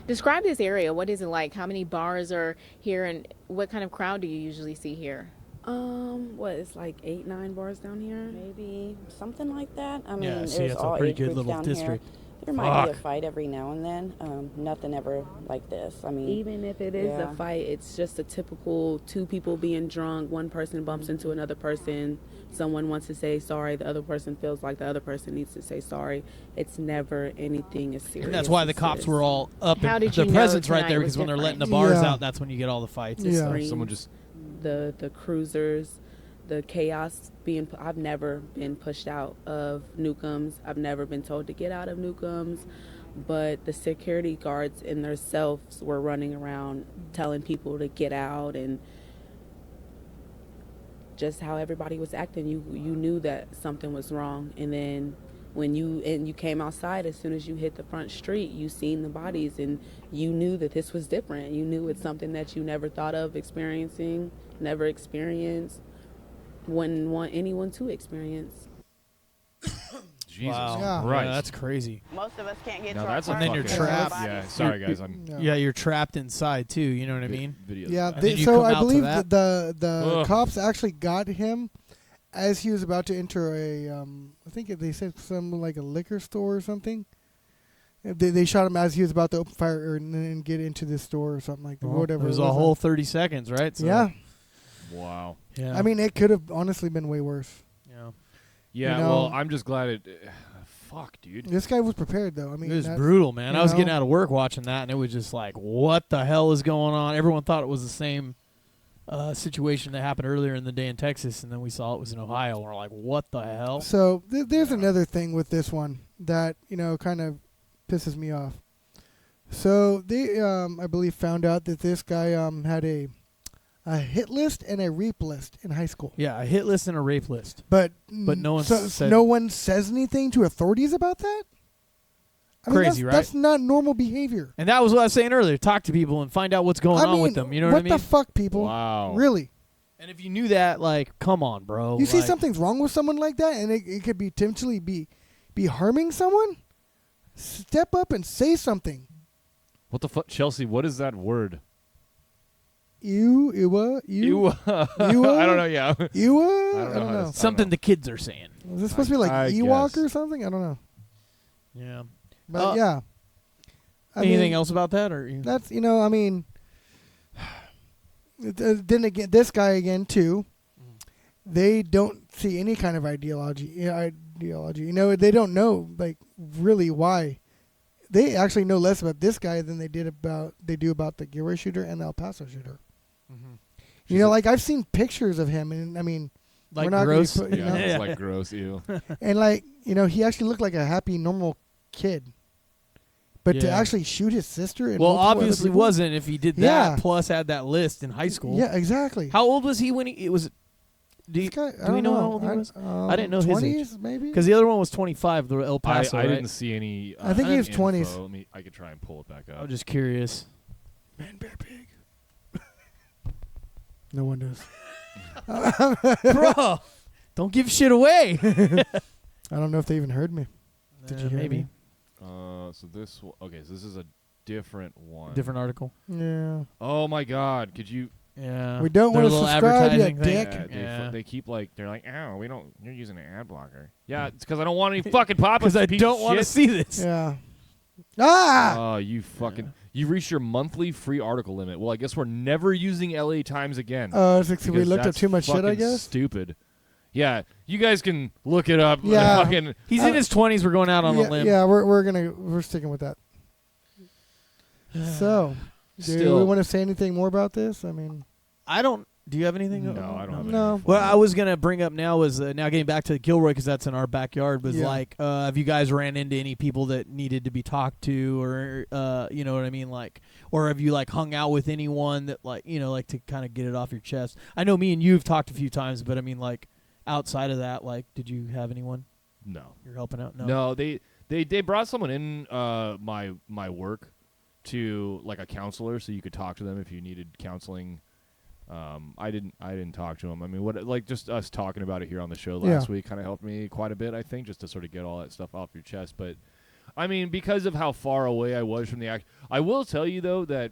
Describe this area. What is it like? How many bars are here, and what kind of crowd do you usually see here? It's like 8, 9 bars down here? Maybe something like that. I mean, Yeah, there's it's all a pretty age good groups little down district. here. There might be a fight every now and then. Nothing ever like this. I mean, even if it is a fight, it's just a typical 2 people being drunk. One person bumps into another person. Someone wants to say sorry. The other person feels like the other person needs to say sorry. It's never anything as serious. And that's why the cops were all up. How in did the you know presence right tonight there, was because when they're letting the different? bars Yeah. out, that's when you get all the fights. Yeah. Someone just the cruisers, the chaos being. I've never been pushed out of Newcomb's. I've never been told to get out of Newcomb's. But the security guards in themselves were running around telling people to get out, and just how everybody was acting, you knew that something was wrong. And then when you came outside, as soon as you hit the front street, you seen the bodies, and you knew that this was different. You knew it's something that you never thought of experiencing, never experienced, wouldn't want anyone to experience. Jesus Wow. Christ. Yeah, that's crazy. Most of us can't get Now to that's our a And then cars you're fucking- trapped. Yeah, sorry guys, I'm Yeah, you're trapped inside too. You know what I mean? video. Yeah, And then you so come I out to believe that? that the Ugh. cops actually got him as he was about to enter a I think they said some like a liquor store or something. They shot him as he was about to open fire and get into this store or something like that. Well, Whatever. It was it a whole 30 seconds, right? So, Yeah. Wow. Yeah. I mean, it could have honestly been way worse. yeah. Yeah, You know- well, I'm just glad it. Fuck, dude. This guy was prepared though. I mean, It was that's- brutal, man. you I was know? getting out of work watching that, and it was just like, what the hell is going on? Everyone thought it was the same situation that happened earlier in the day in Texas, and then we saw it was in Ohio, and we're like, what the hell? So there's another thing with this one that kind of pisses me off. So they, I believe, found out that this guy had a hit list and a rape list in high school. Yeah, a hit list and a rape list. But no one so said- no one says anything to authorities about that. I mean, Crazy, right? That's not normal behavior. And that was what I was saying earlier. Talk to people and find out what's going on with them. You know what I mean? What the fuck, people? Wow. Really? And if you knew that, like, come on, bro. You see Like, something's wrong with someone like that, and it could be potentially be harming someone. Step up and say something. What the fuck, Chelsea? What is that word? You. I don't know. Yeah. I I don't don't know. know. something the kids are saying. Is this supposed to be like I Ewok guess. or something? I don't know. Yeah. But yeah. I Anything mean, else about that? Or That's I mean. Then again, this guy again too. They don't see any kind of ideology. They don't know like really why. They actually know less about this guy than they do about the Gilroy shooter and the El Paso shooter. Like I've seen pictures of him, and I mean, like we're not gross. gonna put- Yeah, it's like gross. Ew. and like he actually looked like a happy, normal kid. But to Yeah. actually shoot his sister, and Well, multiple other obviously people- wasn't if he did that. Yeah. Plus had that list in high school. Yeah, exactly. How old was he when he? It was. Do, This guy, do we know how old he was? I didn't know his age. 20s, maybe. Because the other one was 25, the El Paso. I right? didn't see any. I think he was info. 20s. Let me. I could try and pull it back up. I'm just curious. Man, bear, pig. No one does. Bro, don't give shit away. I don't know if they even heard me. Did you hear maybe me? So this. Okay, so this is a different one. different article. Yeah. Oh my God! Could you? Yeah, We don't Their want to little subscribe, you advertising thing. dick. Yeah, Yeah. they keep like they're like, oh, we don't. You're using an ad blocker. Yeah, it's because I don't want any fucking pop-ups. Because I piece don't of want to shit. see this. Yeah. Ah! Oh, you fucking! You reached your monthly free article limit. Well, I guess we're never using LA Times again. It's like we because looked up that's too much shit, I fucking guess. Stupid. Yeah, you guys can look it up. Yeah. Fucking, He's in his 20s. We're going out on yeah, a limb. yeah, we're sticking with that. So, do Still- we want to say anything more about this? I mean, I don't. Do you have anything? No, I don't have No. anything. What I was gonna bring up now was now getting back to Gilroy because that's in our backyard. Was Yeah. like, have you guys ran into any people that needed to be talked to, or you know what I mean, like, or have you like hung out with anyone that like like to kind of get it off your chest? I know me and you've talked a few times, but I mean like outside of that, like, did you have anyone No. you're helping out? No, they brought someone in my work to like a counselor, so you could talk to them if you needed counseling. I didn't talk to him. I mean, what like just us talking about it here on the show last week kind of helped me quite a bit, I think, just to sort of get all that stuff off your chest. But I mean, because of how far away I was from the act, I will tell you though that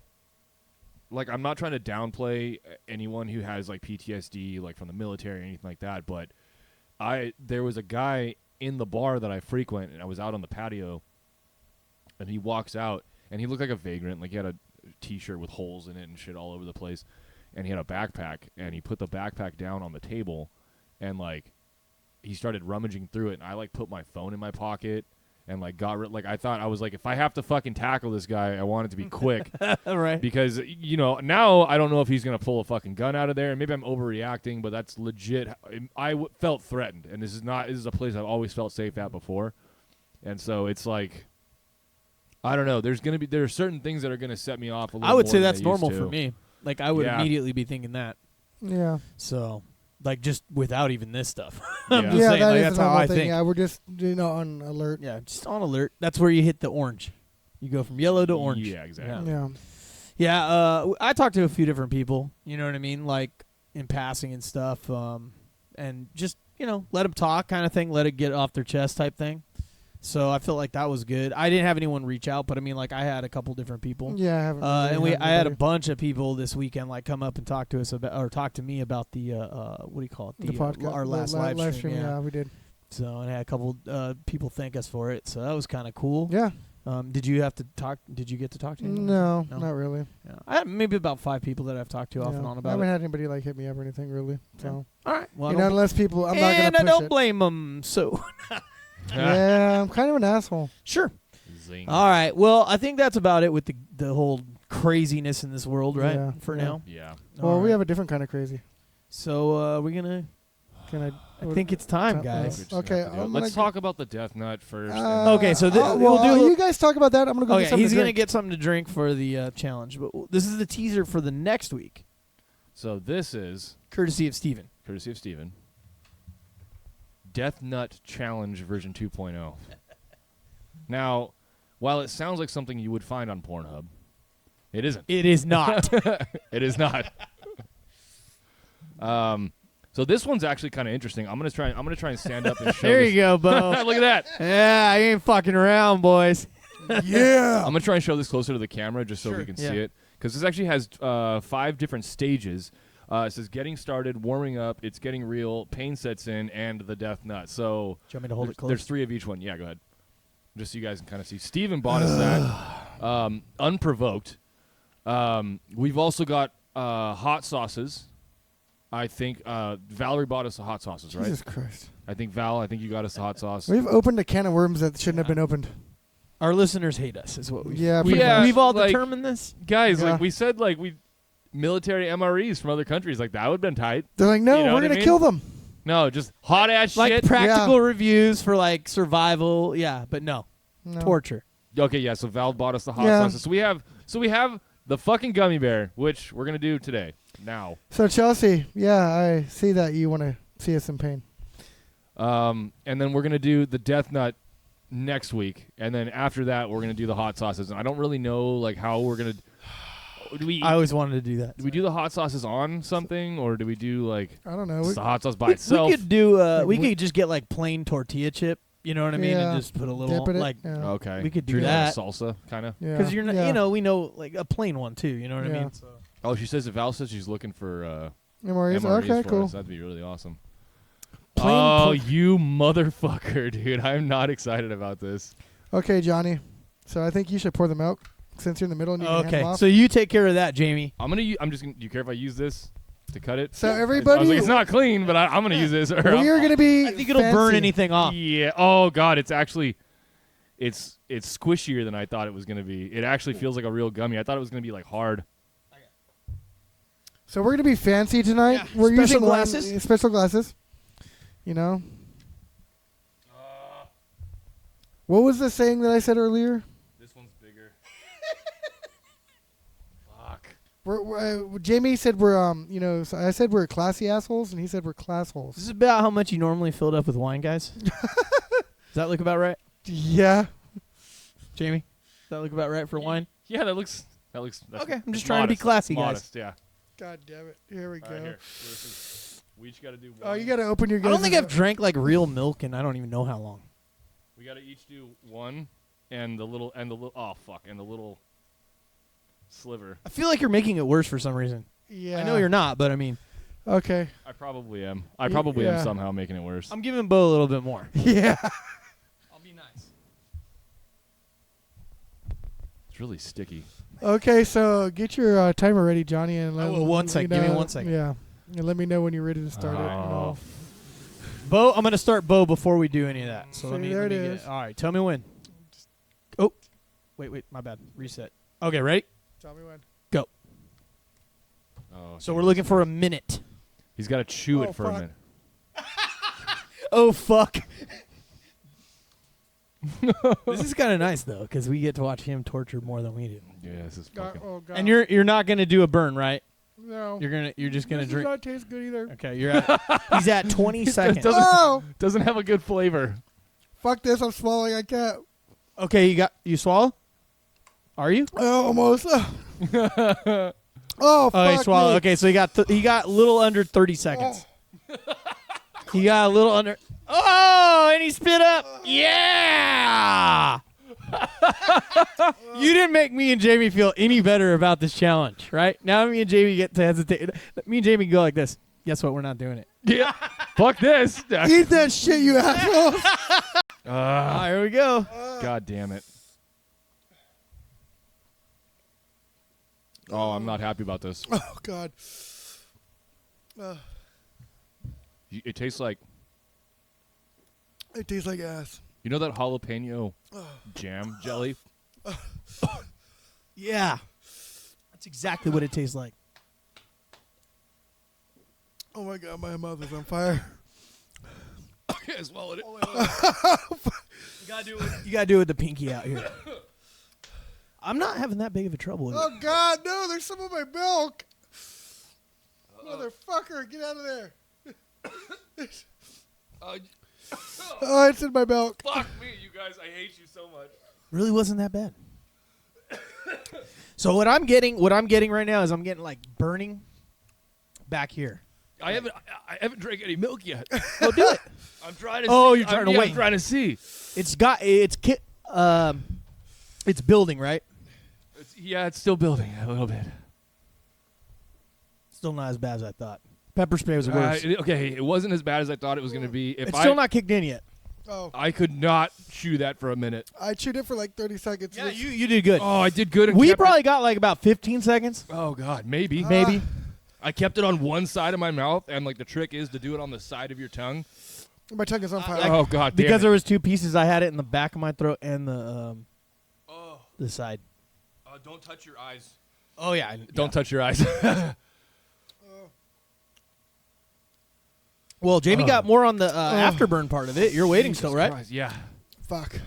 like I'm not trying to downplay anyone who has like PTSD like from the military or anything like that, but there was a guy in the bar that I frequent, and I was out on the patio, and he walks out, and he looked like a vagrant, like he had a T-shirt with holes in it and shit all over the place, and he had a backpack, and he put the backpack down on the table, and like he started rummaging through it, and I like put my phone in my pocket, and like I thought, I was like, if I have to fucking tackle this guy, I want it to be quick. Right. Because, now I don't know if he's going to pull a fucking gun out of there. And maybe I'm overreacting, but that's legit. I felt threatened. And this is a place I've always felt safe at before. And so it's like, I don't know. There are certain things that are going to set me off a little I would more say than that's they normal used for to. me. Like I would Yeah. immediately be thinking that. yeah. So Like just without even this stuff. I'm Yeah. just Yeah, saying, that like, is that's the how normal I thing. think. Yeah, we're just on alert. Yeah, just on alert. That's where you hit the orange. You go from yellow to orange. Yeah, exactly. Yeah. Yeah, I talked to a few different people, you know what I mean, like in passing and stuff, and just, let them talk kind of thing, let it get off their chest type thing. So I felt like that was good. I didn't have anyone reach out, but I mean, like I had a couple different people. Yeah, I haven't. Really And I had a anybody. bunch of people this weekend like come up and talk to us about, or talk to me about the what do you call it? The podcast, our last the live stream. Yeah, we did. So and I had a couple people thank us for it. So that was kind of cool. Yeah. Did you have to talk? Did you get to talk to anyone? No, not really. Yeah. I had maybe about 5 people that I've talked to off and on I about haven't it. had anybody like hit me up or anything really. So All right. Well, unless people, I'm not and gonna I push don't it. blame them. So Yeah, I'm kind of an asshole. sure. Zing. All right. Well, I think that's about it with the whole craziness in this world, right? Yeah, For yeah. now. Yeah. Well, All we right. have a different kind of crazy. So we're gonna. Can I? I think it's time, Top guys. We're just gonna Okay, have to do it. I'm Let's gonna- talk about the death nut first. Okay, so well, we'll do a little- you guys talk about that. I'm gonna go get Okay, something he's to gonna drink. get something to drink for the challenge, but this is the teaser for the next week, So this is courtesy of Steven. courtesy of Steven. Death Nut Challenge version 2.0. Now, while it sounds like something you would find on Pornhub, it isn't. It is not. It is not. So this one's actually kind of interesting. I'm gonna try and stand up and show. There this. you go, Bo. Look at that. Yeah, I ain't fucking around, boys. Yeah. I'm gonna try and show this closer to the camera just so Sure. we can Yeah. see it, because this actually has 5 different stages. It says getting started, warming up, it's getting real, pain sets in, and the death nut. So Do you want me to hold it close? there's 3 of each one. Yeah, go ahead. Just so you guys can kind of see. Steven bought us that unprovoked. We've also got hot sauces. I think Valerie bought us the hot sauces, right? Jesus Christ. I think you got us the hot sauce. We've opened a can of worms that shouldn't have been opened. Our listeners hate us, is what we. Yeah, We- pretty yeah. much. We've all like- determined this. Guys, Yeah. like we said, like we military MREs from other countries, like that would have been tight. They're like, no, You know we're what I gonna mean? kill them. No, just hot ass Like shit. practical reviews for like survival, yeah, but no, No. torture. Okay, yeah. So Val bought us the hot Yeah. sauces. So we have the fucking gummy bear, which we're gonna do today. Now, So Chelsea, yeah, I see that you want to see us in pain. and then we're gonna do the death nut next week, and then after that we're gonna do the hot sauces. And I don't really know like how we're gonna. Do we I always wanted to do that. do we do the hot sauces on something, or do we do like I don't know. just the hot sauce by We itself? could do. We we- could just get like plain tortilla chip. You know what I mean? Yeah. And just put a little Dip it in- like yeah. Okay, We could do Treat it like that. salsa kind of. Yeah. because you're not. Yeah. You know, we know like a plain one too. You know what I Yeah. mean? So. Oh, she says if Val says she's looking for MREs? MREs Okay, for cool. us, that'd be really awesome. Plain Oh, por- you motherfucker, dude! I'm not excited about this. Okay, Johnny. So I think you should pour the milk since you're in the middle and you can hand Okay, them off. so you take care of that, Jamie. I'm just gonna. Do you care if I use this to cut it? So I was everybody, like, it's not clean, but I'm gonna use this. we are going to be. I think it'll burn fancy. anything off. Yeah. Oh God, it's actually, it's squishier than I thought it was gonna be. It actually feels like a real gummy. I thought it was gonna be like hard. So we're going to be fancy tonight. Yeah. We're Special using glasses? special glasses. You know. What was the saying that I said earlier? This one's bigger. Fuck. Jamie said we're so I said we're classy assholes, and he said we're class This holes. is about how much you normally filled up with wine, guys. Does that look about right, Yeah. Jamie? Does that look about right for wine? Yeah, that looks. That's Okay, I'm just trying to be modest. classy, guys. Modest, yeah. God damn it! Here we go. All right, here. We each got to do. Oh, one. you got to open your. I don't think guys' I've drank like real milk in I don't even know how long. We got to each do one, and the little. Oh fuck! And the little sliver. I feel like you're making it worse for some reason. Yeah. I know you're not, but I mean, Okay. I probably am. I probably yeah. am somehow making it worse. I'm giving Bo a little bit more. Yeah. I'll be nice. It's really sticky. Okay, so get your timer ready, Johnny, and let will. One sec. Give me 1 second. Yeah. And let me know when you're ready to start it. and Oh. I'll- Bo, I'm gonna start Bo before we do any of that. So let See, me. there let me it get is. All right, tell me when. Oh, wait, my bad. Reset. Okay, ready? Tell me when. Go. Oh, So we're looking for a minute. He's got to chew Oh, it for a fuck. minute. Oh fuck. This is kind of nice though, because we get to watch him torture more than we do. Yeah, this is God, fucking. oh God. And you're not gonna do a burn, right? No. You're just gonna This drink. does not taste good either. Okay, he's at 20 seconds. Doesn't have a good flavor. Fuck this! I'm swallowing. I can't. Okay, you swallow? Are you? Oh, almost. Oh, Oh, fuck he swallowed. me. Okay, so he got a little under 30 seconds. He got a little under. Oh, and he spit up. Yeah. You didn't make me and Jamie feel any better about this challenge, right? Now me and Jamie get to hesitate. Me and Jamie go like this. Guess what? We're not doing it. Yeah. Fuck this. Eat that shit, you assholes. Here we go. God damn it. Oh, I'm not happy about this. Oh, God. It tastes like, It tastes like ass. you know that jalapeno jam jelly? Yeah. That's exactly what it tastes like. Oh, my God. My mouth is on fire. Okay, I swallowed it. You gotta do it with the pinky out here. I'm not having that big of a trouble with it. Oh, God. No, there's some of my milk. Motherfucker. Get out of there. Oh, it's in my milk. Fuck me, you guys. I hate you so much. Really wasn't that bad. So what I'm getting right now is I'm getting like burning back here. I haven't drank any milk yet. Go do it. I'm trying to Oh, see. you're trying to I'm wait. trying to see. It's building, right? It's still building a little bit. Still not as bad as I thought. Pepper spray was worse. Okay, it wasn't as bad as I thought it was going to be. It's still not kicked in yet. Oh, I could not chew that for a minute. I chewed it for like 30 seconds. Yeah, you did good. Oh, I did good. And We kept probably got like about 15 seconds. Oh God, maybe. Maybe. I kept it on one side of my mouth, and like the trick is to do it on the side of your tongue. My tongue is on fire. Oh God, damn Because it. there was two pieces. I had it in the back of my throat and the side. Don't touch your eyes. Oh yeah. Don't touch your eyes. Well, Jamie got more on the afterburn part of it. You're waiting still, right? Christ, yeah. Fuck.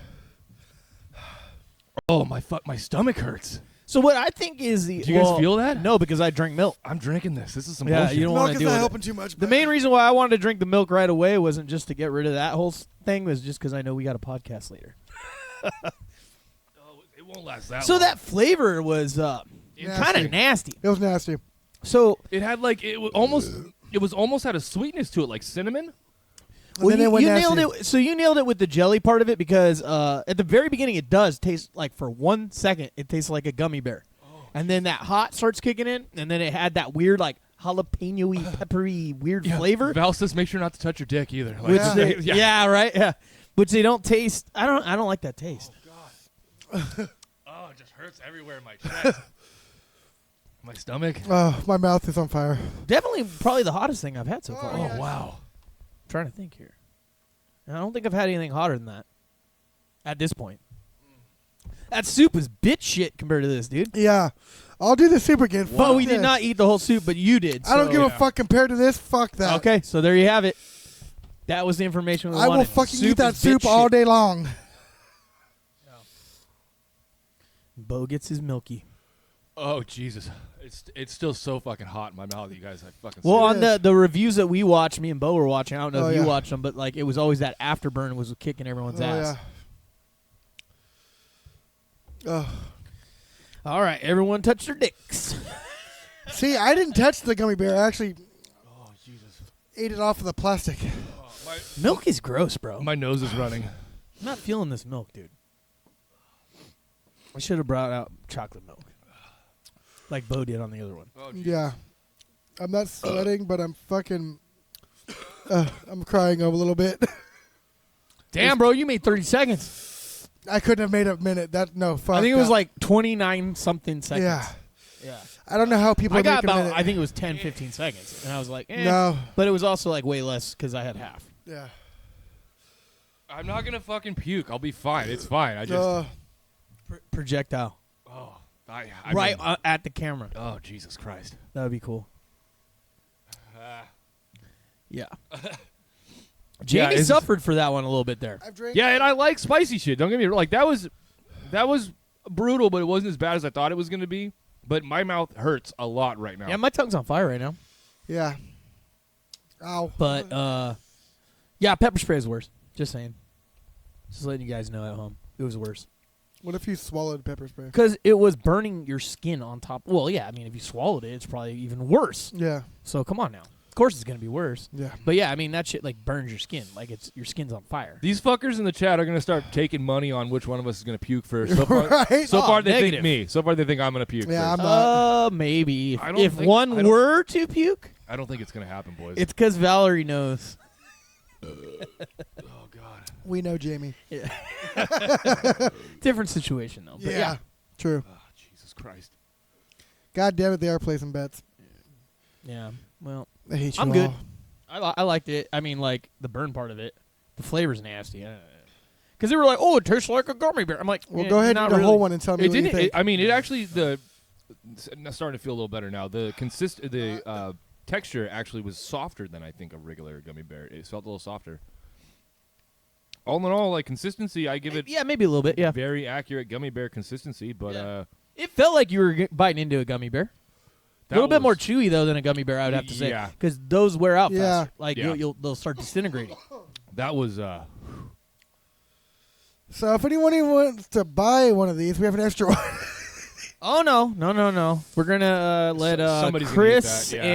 Oh my stomach hurts. So what I think is the. Do you guys feel that? No, because I drank milk. I'm drinking this. This is some Yeah, bullshit. you don't Milk want to is deal not with helping it. too much. The main reason why I wanted to drink the milk right away wasn't just to get rid of that whole thing. Was just because I know we got a podcast later. It won't last that So long. that flavor was kind of nasty. It was nasty. So It had like it was almost had a sweetness to it, like cinnamon. And then it went you nasty. nailed it. So you nailed it with the jelly part of it because at the very beginning it does taste like for 1 second it tastes like a gummy bear, and then that hot starts kicking in, and then it had that weird like jalapeno-y, peppery, weird flavor. Val says make sure not to touch your dick either. Like, Which Yeah. they, yeah, right. Yeah, which they don't taste. I don't like that taste. Oh, it just hurts everywhere in my chest. My stomach. My mouth is on fire. Definitely, probably the hottest thing I've had so far. Oh, yeah. Wow. I'm trying to think here. And I don't think I've had anything hotter than that at this point. That soup was bitch shit compared to this, dude. Yeah. I'll do the soup again. But Fuck we did this. not eat the whole soup, but you did. I don't so- give a fuck compared to this. Fuck that. Okay, so there you have it. That was the information we I wanted. will fucking Soup eat that is soup bitch all shit. day long. Bo gets his milky. Oh Jesus. It's still so fucking hot in my mouth. You guys, I fucking. Well, see on the reviews that we watched, me and Bo were watching. I don't know Oh, if you yeah. watched them, but like it was always that afterburn was kicking everyone's ass. Yeah. All right, everyone touch their dicks. See, I didn't touch the gummy bear. I actually Oh Jesus. ate it off of the plastic. Milk is gross, bro. My nose is running. I'm not feeling this milk, dude. I should have brought out chocolate milk, like Bo did on the other one. Yeah. I'm not sweating, but I'm fucking... I'm crying a little bit. Damn, bro, you made 30 seconds. I couldn't have made a minute. No, fuck I think it was that. like 29 something seconds. Yeah. Yeah. I don't know how people I are got making a about, minute. I think it was 10, 15 seconds. And I was like, No. But it was also like way less because I had half. Yeah. I'm not gonna fucking puke. I'll be fine. It's fine. I just. Projectile. Oh. I Right mean- at the camera. Oh Jesus Christ. That would be cool. Yeah. Jamie it's- suffered for that one a little bit there. I've drank... Yeah, and I like spicy shit. Don't get me wrong. Like that was brutal, but it wasn't as bad as I thought it was gonna be. But my mouth hurts a lot right now. Yeah, my tongue's on fire right now. Yeah. Ow. But yeah, pepper spray is worse. Just saying. Just letting you guys know at home, it was worse. What if you swallowed pepper spray? Because it was burning your skin on top. Well, yeah, I mean, if you swallowed it, it's probably even worse. Yeah. So come on now. Of course, it's gonna be worse. Yeah. But yeah, I mean, that shit like burns your skin. Like your skin's on fire. These fuckers in the chat are gonna start taking money on which one of us is gonna puke first. So far, Right? so far they negative. think me. So far they think I'm gonna puke. Yeah, first. I'm not. Maybe I don't if think- one I don't- were to puke, I don't think it's gonna happen, boys. it's because Valerie knows. Oh God. We know Jamie. Different situation though. But yeah. True. Oh, Jesus Christ. God damn it, they are placing bets. Yeah. Well, I hate you I'm all. good. I liked it. I mean, like the burn part of it. The flavor's nasty. Because they were like, "Oh, it tastes like a gummy bear." I'm like, Well, go ahead and not eat the really. whole one and tell me It what you didn't. think. I mean, it actually I'm starting to feel a little better now. The texture actually was softer than I think a regular gummy bear. It felt a little softer. All in all, like consistency, I give it Yeah, maybe a little bit. Yeah. very accurate gummy bear consistency. But Yeah. It felt like you were biting into a gummy bear. A little bit more chewy though than a gummy bear, I would have to say. Yeah. Because those wear out Yeah. faster. Like Yeah. they'll start disintegrating. That was So if anyone wants to buy one of these, we have an extra one. Oh no! We're gonna let somebody's gonna Chris eat that, yeah.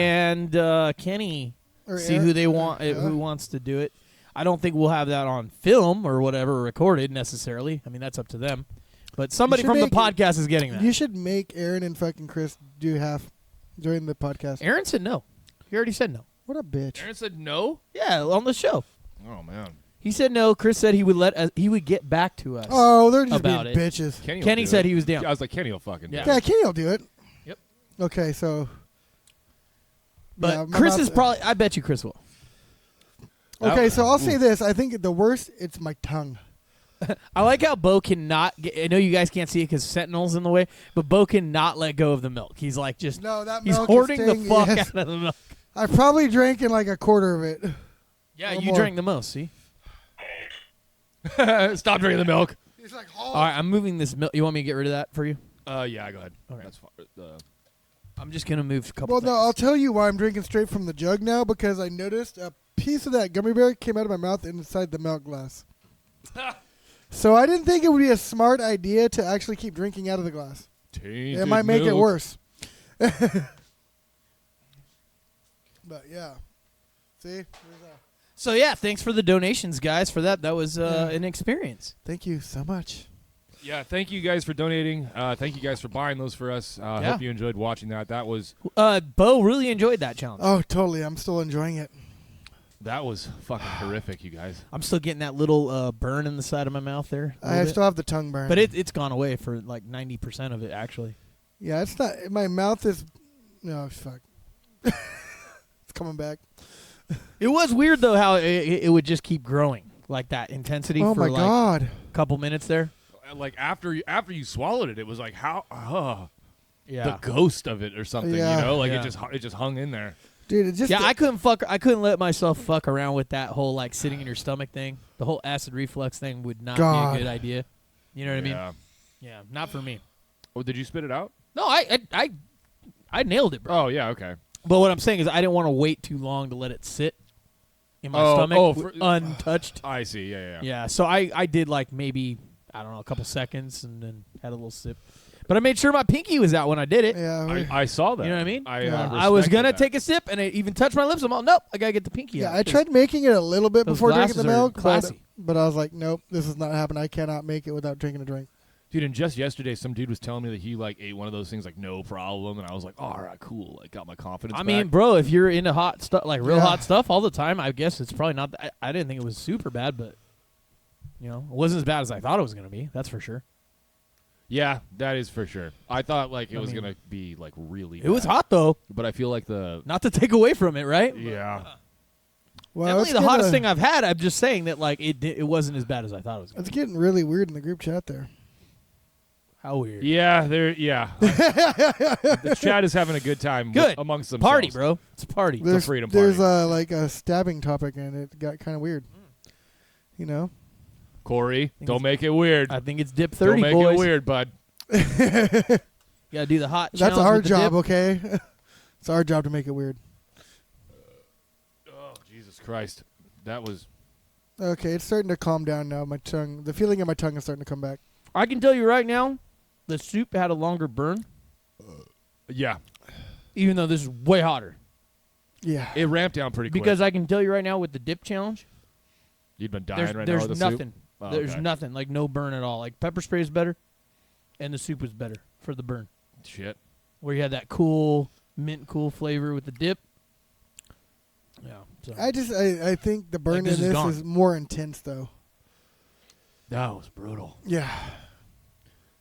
and Kenny Or see Eric. who they want, Yeah. who wants to do it. I don't think we'll have that on film or whatever recorded necessarily. I mean, that's up to them. But somebody should from the make- podcast is getting that. You should make Aaron and fucking Chris do half during the podcast. Aaron said no. He already said no. What a bitch. Aaron said no. Yeah, on the show. Oh man. He said no. Chris said he would he would get back to us. Oh, they're just about being it. bitches. Kenny, will Kenny do said it. he was down. I was like, Kenny will fucking Yeah. do Yeah, it. Kenny will do it. Yep. Okay, so. But yeah, my Chris mouth- is probably. I bet you Chris will. Okay, so I'll say this. I think the worst, it's my tongue. I like how Bo cannot. I know you guys can't see it because Sentinel's in the way, but Bo cannot let go of the milk. He's like just. No, that He's milk hoarding is the staying- fuck yes. out of the milk. I probably drank in like a quarter of it. Yeah, Or you more. drank the most. See. Stop drinking the milk. He's like, All right, I'm moving this milk. You want me to get rid of that for you? Yeah, go ahead. Okay. That's fine. I'm just gonna move a couple. Well, no, things. I'll tell you why I'm drinking straight from the jug now, because I noticed a piece of that gummy bear came out of my mouth inside the milk glass. So I didn't think it would be a smart idea to actually keep drinking out of the glass. Tainted It might make it milk. worse. But yeah. See? There's a- So yeah, thanks for the donations, guys. For that was an experience. Thank you so much. Yeah, thank you guys for donating. Thank you guys for buying those for us. Yeah. Hope you enjoyed watching that. That was Bo really enjoyed that challenge. Oh, totally. I'm still enjoying it. fucking horrific, you guys. I'm still getting that little burn in the side of my mouth there. a I little bit. still have the tongue burn. But it's gone away for like 90% of it actually. Yeah, it's not. My mouth is. No, fuck. It's coming back. It was weird though how it would just keep growing like that intensity Oh for my like god. a couple minutes there. Like after you swallowed it, it was like how Yeah. the ghost of it or something. Yeah. You know, like Yeah. it just hung in there. Dude, it just. Yeah, I couldn't let myself fuck around with that whole like sitting in your stomach thing. The whole acid reflux thing would not God. be a good idea. You know what I mean? Yeah. Yeah, not for me. Oh, did you spit it out? No, I nailed it, bro. Oh yeah, okay. But what I'm saying is I didn't want to wait too long to let it sit in my stomach untouched. I see. Yeah. Yeah, so I did like maybe, I don't know, a couple seconds and then had a little sip. But I made sure my pinky was out when I did it. Yeah. I saw that. You know what I mean? I was respected going to that. take a sip and it even touched my lips. I'm all, nope, I got to get the pinky Yeah, out. I tried making it a little bit those before drinking the glasses are milk, classy. but I was like, nope, this is not happening. I cannot make it without drinking a drink. Dude, and just yesterday, some dude was telling me that he like ate one of those things like no problem, and I was like, all right, cool. Like got my confidence. I back. mean, bro, if you're into hot stuff, like real Yeah. hot stuff all the time, I guess it's probably not. I didn't think it was super bad, but you know, it wasn't as bad as I thought it was going to be. That's for sure. yeah, that is for sure. I thought like it I was mean, gonna be like really. It was bad. hot though. but I feel like the Not to take away from it, right? yeah. Well, Definitely it's the hottest getting- thing I've had. I'm just saying that like it wasn't as bad as I thought it was. Gonna It's be. getting really weird in the group chat there. How weird. Yeah, the chat is having a good time Good. amongst themselves. Party, bro. It's a party. There's, freedom there's party. like a stabbing topic, and it got kind of weird. You know? Corey, think don't it's- make it weird. I think it's dip Don't 30, make boys. it weird, bud. Yeah, Gotta do the hot. That's challenge our with the job, dip. okay? It's our job to make it weird. Oh, Jesus Christ. That was... Okay, it's starting to calm down now. My tongue, the feeling in my tongue is starting to come back. I can tell you right now, the soup had a longer burn, Yeah. even though this is way hotter. Yeah. It ramped down pretty quick. Because I can tell you right now with the dip challenge, You'd been dying right now there's with the nothing. soup? Oh, There's okay. nothing. Like no burn at all. Like pepper spray is better, and the soup was better for the burn. Shit. Where you had that cool mint cool flavor with the dip. Yeah. So. I think the burn this in is this gone. is more intense though. That was brutal. Yeah.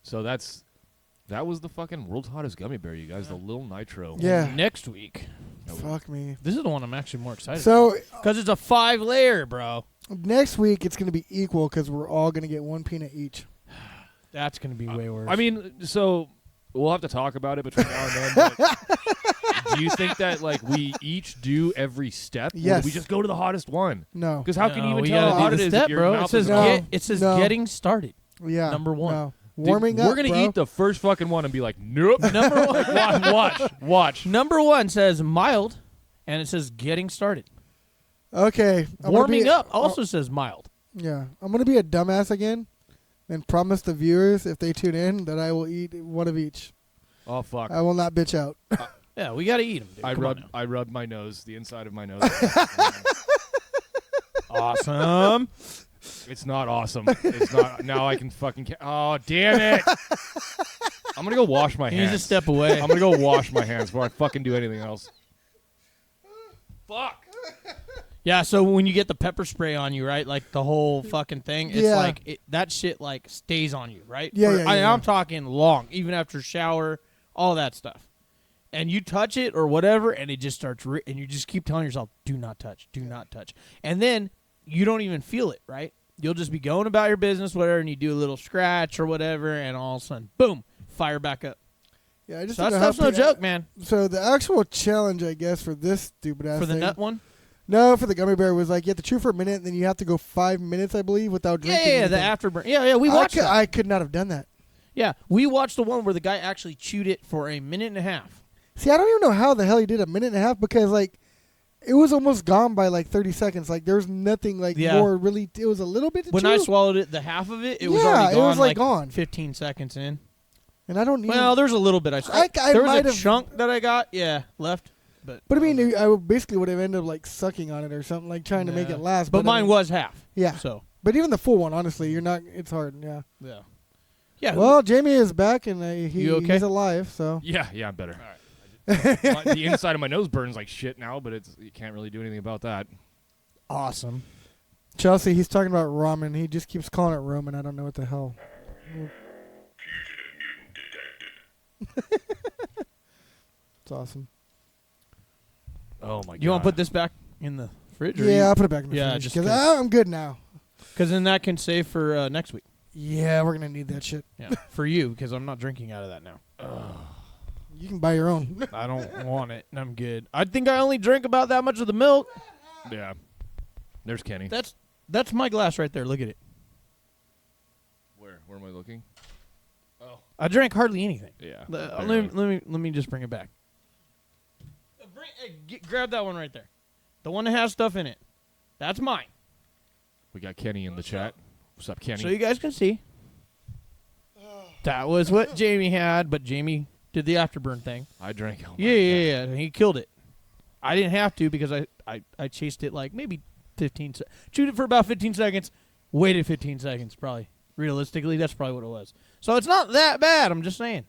So that was the fucking world's hottest gummy bear, you guys. The Lil Nitro. Yeah. Next week. Fuck me. This is the one I'm actually more excited So because it's a 5-layer, bro. next week it's going to be equal because we're all going to get one peanut each. That's going to be way worse. I mean, so we'll have to talk about it between now and then. But do you think that like we each do every step? Or Yes. do we just go to the hottest one? No. Because how can you No, even we tell gotta how do hot the it is step, if your bro. mouth It says is No. hot? it says No. getting started. Yeah. Number one. No. Dude, Warming up, we're gonna bro. eat the first fucking one and be like, nope. Number one. Watch. Number one says mild, and it says getting started. Okay. I'm gonna Warming be- up also says mild. Yeah. I'm going to be a dumbass again and promise the viewers if they tune in that I will eat one of each. Oh fuck. I will not bitch out. Yeah, we got to eat them. I rubbed my nose, the inside of my nose. Awesome. It's not awesome. It's not. Now I can fucking. Oh damn it! I'm gonna go wash my He hands. needs to step away. I'm gonna go wash my hands before I fucking do anything else. Fuck. Yeah, so when you get the pepper spray on you, right, like the whole fucking thing, it's Yeah. like that shit like stays on you, right? Yeah, yeah. I'm talking long, even after shower, all that stuff. And you touch it or whatever, and it just starts, and you just keep telling yourself, "Do not touch, do not touch," and then you don't even feel it, right? You'll just be going about your business, whatever, and you do a little scratch or whatever, and all of a sudden, boom, fire back up. Yeah, I just So that don't know how stuff's no joke, man. So the actual challenge, I guess, for this stupid ass For the thing, nut one, No, for the gummy bear was like you have to chew for a minute, and then you have to go 5 minutes, I believe, without yeah, drinking. the anything. afterburn, yeah, we watched that. I could not have done that. Yeah, we watched the one where the guy actually chewed it for a minute and a half. See, I don't even know how the hell he did a minute and a half because like it was almost gone by like 30 seconds. Like there was nothing like Yeah. more really. It was a little bit. To When chew, I swallowed it, the half of it, it was Yeah, already it gone. was, like, gone. 15 seconds in. and I don't. Even, Well, there's a little bit. I there might was a have- chunk that I got, left. But I mean, basically would have ended up like sucking on it or something, like trying to make it last. But I mine mean, was half. Yeah. So But even the full one, honestly, you're not. It's hard. Yeah. yeah. Well, Jamie is back and You okay? he's alive. So Yeah, I'm better. All right. The inside of my nose burns like shit now, but you can't really do anything about that. awesome. Chelsea, he's talking about ramen. He just keeps calling it Roman. I don't know what the hell. It's awesome. Oh my god. You want to put this back in the fridge? Yeah, I'll put it back in the Yeah, fridge just because 'cause- I'm good now. Because then that can save for next week. Yeah, we're gonna need that shit. Yeah, for you, because I'm not drinking out of that now. You can buy your own. I don't want it. I'm good. I think I only drink about that much of the milk. Yeah. There's Kenny. That's my glass right there. Look at it. Where am I looking? I drank hardly anything. Yeah. Let me just bring it back. Grab that one right there. The one that has stuff in it. That's mine. We got Kenny in the chat. What's up, Kenny? So you guys can see. That was what Jamie had, but Jamie did the afterburn thing. I drank. Oh my Yeah. He killed it. I didn't have to because I chased it like maybe 15 seconds. Chewed it for about 15 seconds. Waited 15 seconds probably. Realistically, that's probably what it was. So it's not that bad. I'm just saying.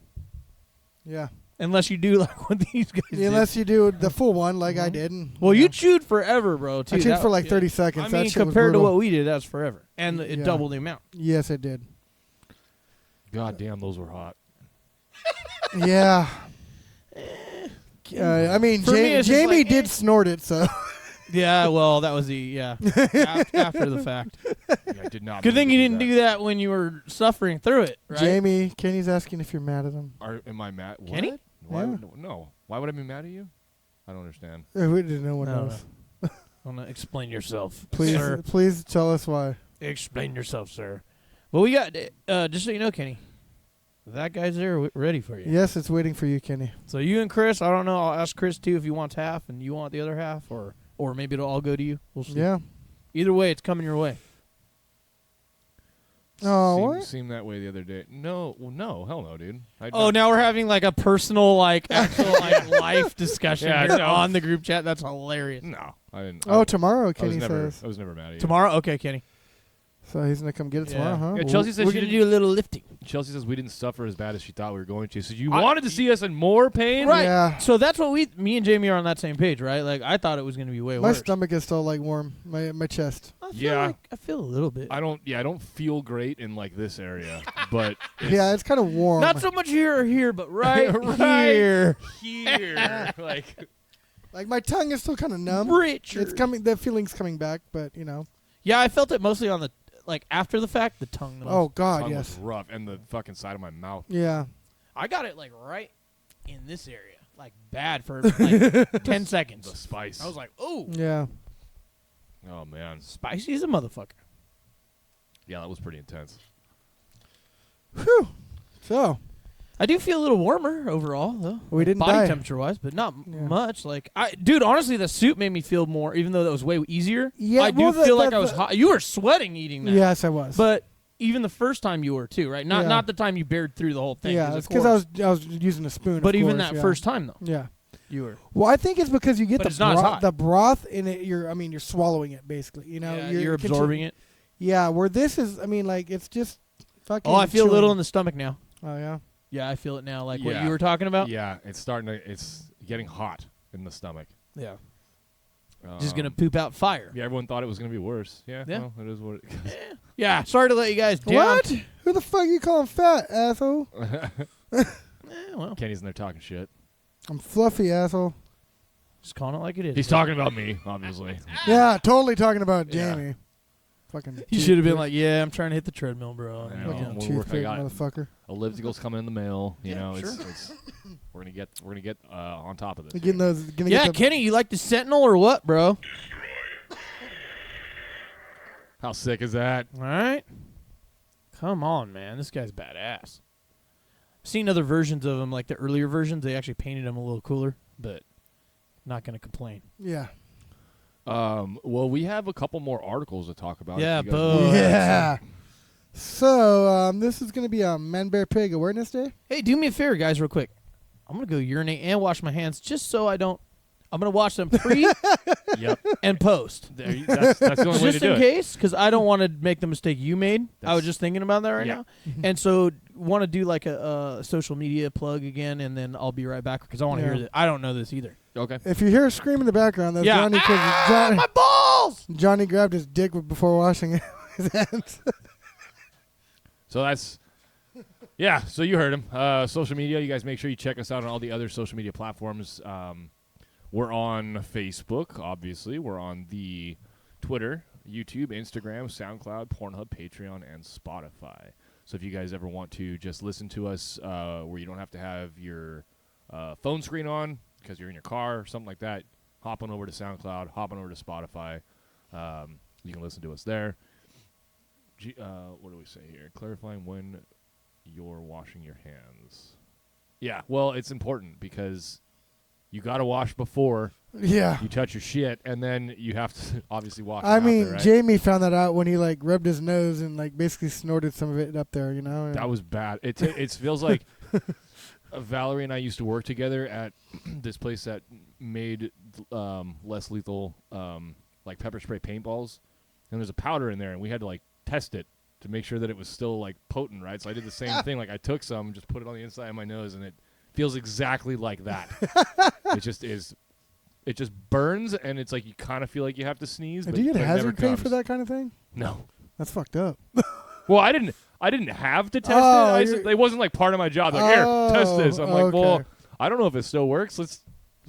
Yeah. Unless you do like what these guys did. Unless you do the full one like I did. Well, you chewed forever, bro. Too. I chewed That- for like 30 seconds. I That mean, shit was compared to brutal. what we did, that's forever. And it Yeah. doubled the amount. Yes, it did. God damn, those were hot. Yeah. I mean, For me, it's just Jamie like, did snort it, so. Yeah, well, that was after the fact. Yeah, I did not. Good thing mean you to didn't do that when you were suffering through it, right? Jamie, Kenny's asking if you're mad at him. Am I mad? What? Kenny? Why? Yeah. No. Why would I be mad at you? I don't understand. We didn't know what No, knows. I want to explain yourself, Please, sir. please tell us why. Explain yourself, sir. Well, we got just so you know, Kenny, That guy's there ready for you. Yes, it's waiting for you, Kenny. So you and Chris, I don't know. I'll ask Chris too if he wants half and you want the other half, or maybe it'll all go to you. We'll see. Yeah. Either way, it's coming your way. Oh, what? Seemed that way the other day. No, hell no, dude. Now we're having like a personal, like actual, like life discussion here on the group chat. That's hilarious. No, I didn't. Oh, tomorrow, Kenny says. I was never mad at you. Tomorrow, okay, Kenny. So he's gonna come get it tomorrow, huh? Yeah, Chelsea says we're gonna do a little lifting. Chelsea says we didn't suffer as bad as she thought we were going to. So you wanted to see us in more pain, Right? Yeah. So that's what me and Jamie are on that same page, right? Like I thought it was gonna be way My worse. stomach is still like warm. My chest. I feel a little bit. I don't feel great in like this area, but It's kind of warm. Not so much here or here, but right, here. Like my tongue is still kind of numb. Richard. It's coming. The feeling's coming back, but Yeah, I felt it mostly on the after the fact, the tongue. Oh God, tongue yes. was rough, and the fucking side of my mouth. Yeah. I got it like right in this area, like bad for like 10 seconds. The spice. I was like, oh. Yeah. Oh man, spicy as a motherfucker. Yeah, that was pretty intense. Whew. So. I do feel a little warmer overall, though. We didn't body die. temperature-wise, but not much. Like, dude, honestly, the soup made me feel more, even though that was way easier. Yeah, I do well, feel like I was hot. You were sweating eating that. Yes, I was. But even the first time you were too, right? Not the time you bared through the whole thing. Yeah, it's because I was using a spoon. But of even course, that first time, though. Yeah. You were. Well, I think it's because you get But it's not as hot. the broth in it. You're swallowing it basically. Yeah, you're absorbing it. Yeah, where this is, it's just fucking. Oh, I feel a little in chilling. the stomach now. Oh yeah. Yeah, I feel it now, like what you were talking about. Yeah, it's getting hot in the stomach. Yeah. Just gonna poop out fire. Yeah, everyone thought it was gonna be worse. Yeah. Yeah. Well, it is what it is. Yeah. Sorry to let you guys down. What? Who the fuck you calling fat, asshole? Well, Kenny's in there talking shit. I'm fluffy, asshole. Just calling it like it is. He's talking about me, obviously. Yeah, totally talking about Yeah. Jamie. Fucking. You should have been like, yeah, I'm trying to hit the treadmill, bro. I know. Fucking We're toothpick, I got motherfucker. ellipticals coming in the mail. You know, sure. it's we're gonna get on top of this. We're getting those. Yeah, Kenny, you like the Sentinel or what, bro? How sick is that? All right. Come on, man. This guy's badass. I've seen other versions of him, like the earlier versions. They actually painted him a little cooler, but not going to complain. Yeah. Well, we have a couple more articles to talk about. Yeah, if you guys boy. want. Yeah. So this is gonna be a Man Bear Pig Awareness Day. Hey, do me a favor, guys, real quick. I'm going to go urinate and wash my hands just so I don't. I'm going to wash them pre and post. That's the only way to Just do in it. case, because I don't want to make the mistake you made. I was just thinking about that right now. And so want to do like a social media plug again, and then I'll be right back because I want to hear this. I don't know this either. Okay. If you hear a scream in the background, that's Johnny. Johnny, my balls! Johnny grabbed his dick before washing his hands. So that's, yeah, so you heard him. Social media, you guys make sure you check us out on all the other social media platforms. We're on Facebook, obviously. We're on the Twitter, YouTube, Instagram, SoundCloud, Pornhub, Patreon, and Spotify. So if you guys ever want to just listen to us where you don't have to have your phone screen on because you're in your car or something like that, hop on over to SoundCloud, hop on over to Spotify. You can listen to us there. What do we say here? Clarifying when you're washing your hands. Yeah, well, it's important because you got to wash before you touch your shit, and then you have to obviously wash I mean, after, right? Jamie found that out when he like rubbed his nose and like basically snorted some of it up there, you know? That was bad. It feels like Valerie and I used to work together at this place that made less lethal like pepper spray paintballs, and there's a powder in there, and we had to like test it to make sure that it was still like potent, right? So I did the same thing. Like I took some, just put it on the inside of my nose, and it feels exactly like that. It just burns, and it's like you kind of feel like you have to sneeze. But do you get it never hazard pay comes. for that kind of thing? No, that's fucked up. Well, I didn't have to test it. It wasn't like part of my job. Like, here, test this. I'm like, well, I don't know if it still works. Let's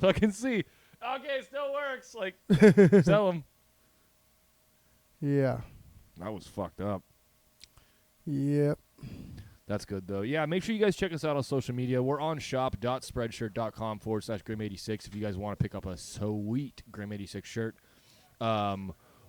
fucking see. Okay, it still works. Like, sell them. Yeah. That was fucked up. Yep. That's good, though. Yeah, make sure you guys check us out on social media. We're on shop.spreadshirt.com/Grim86 if you guys want to pick up a sweet Grim86 shirt.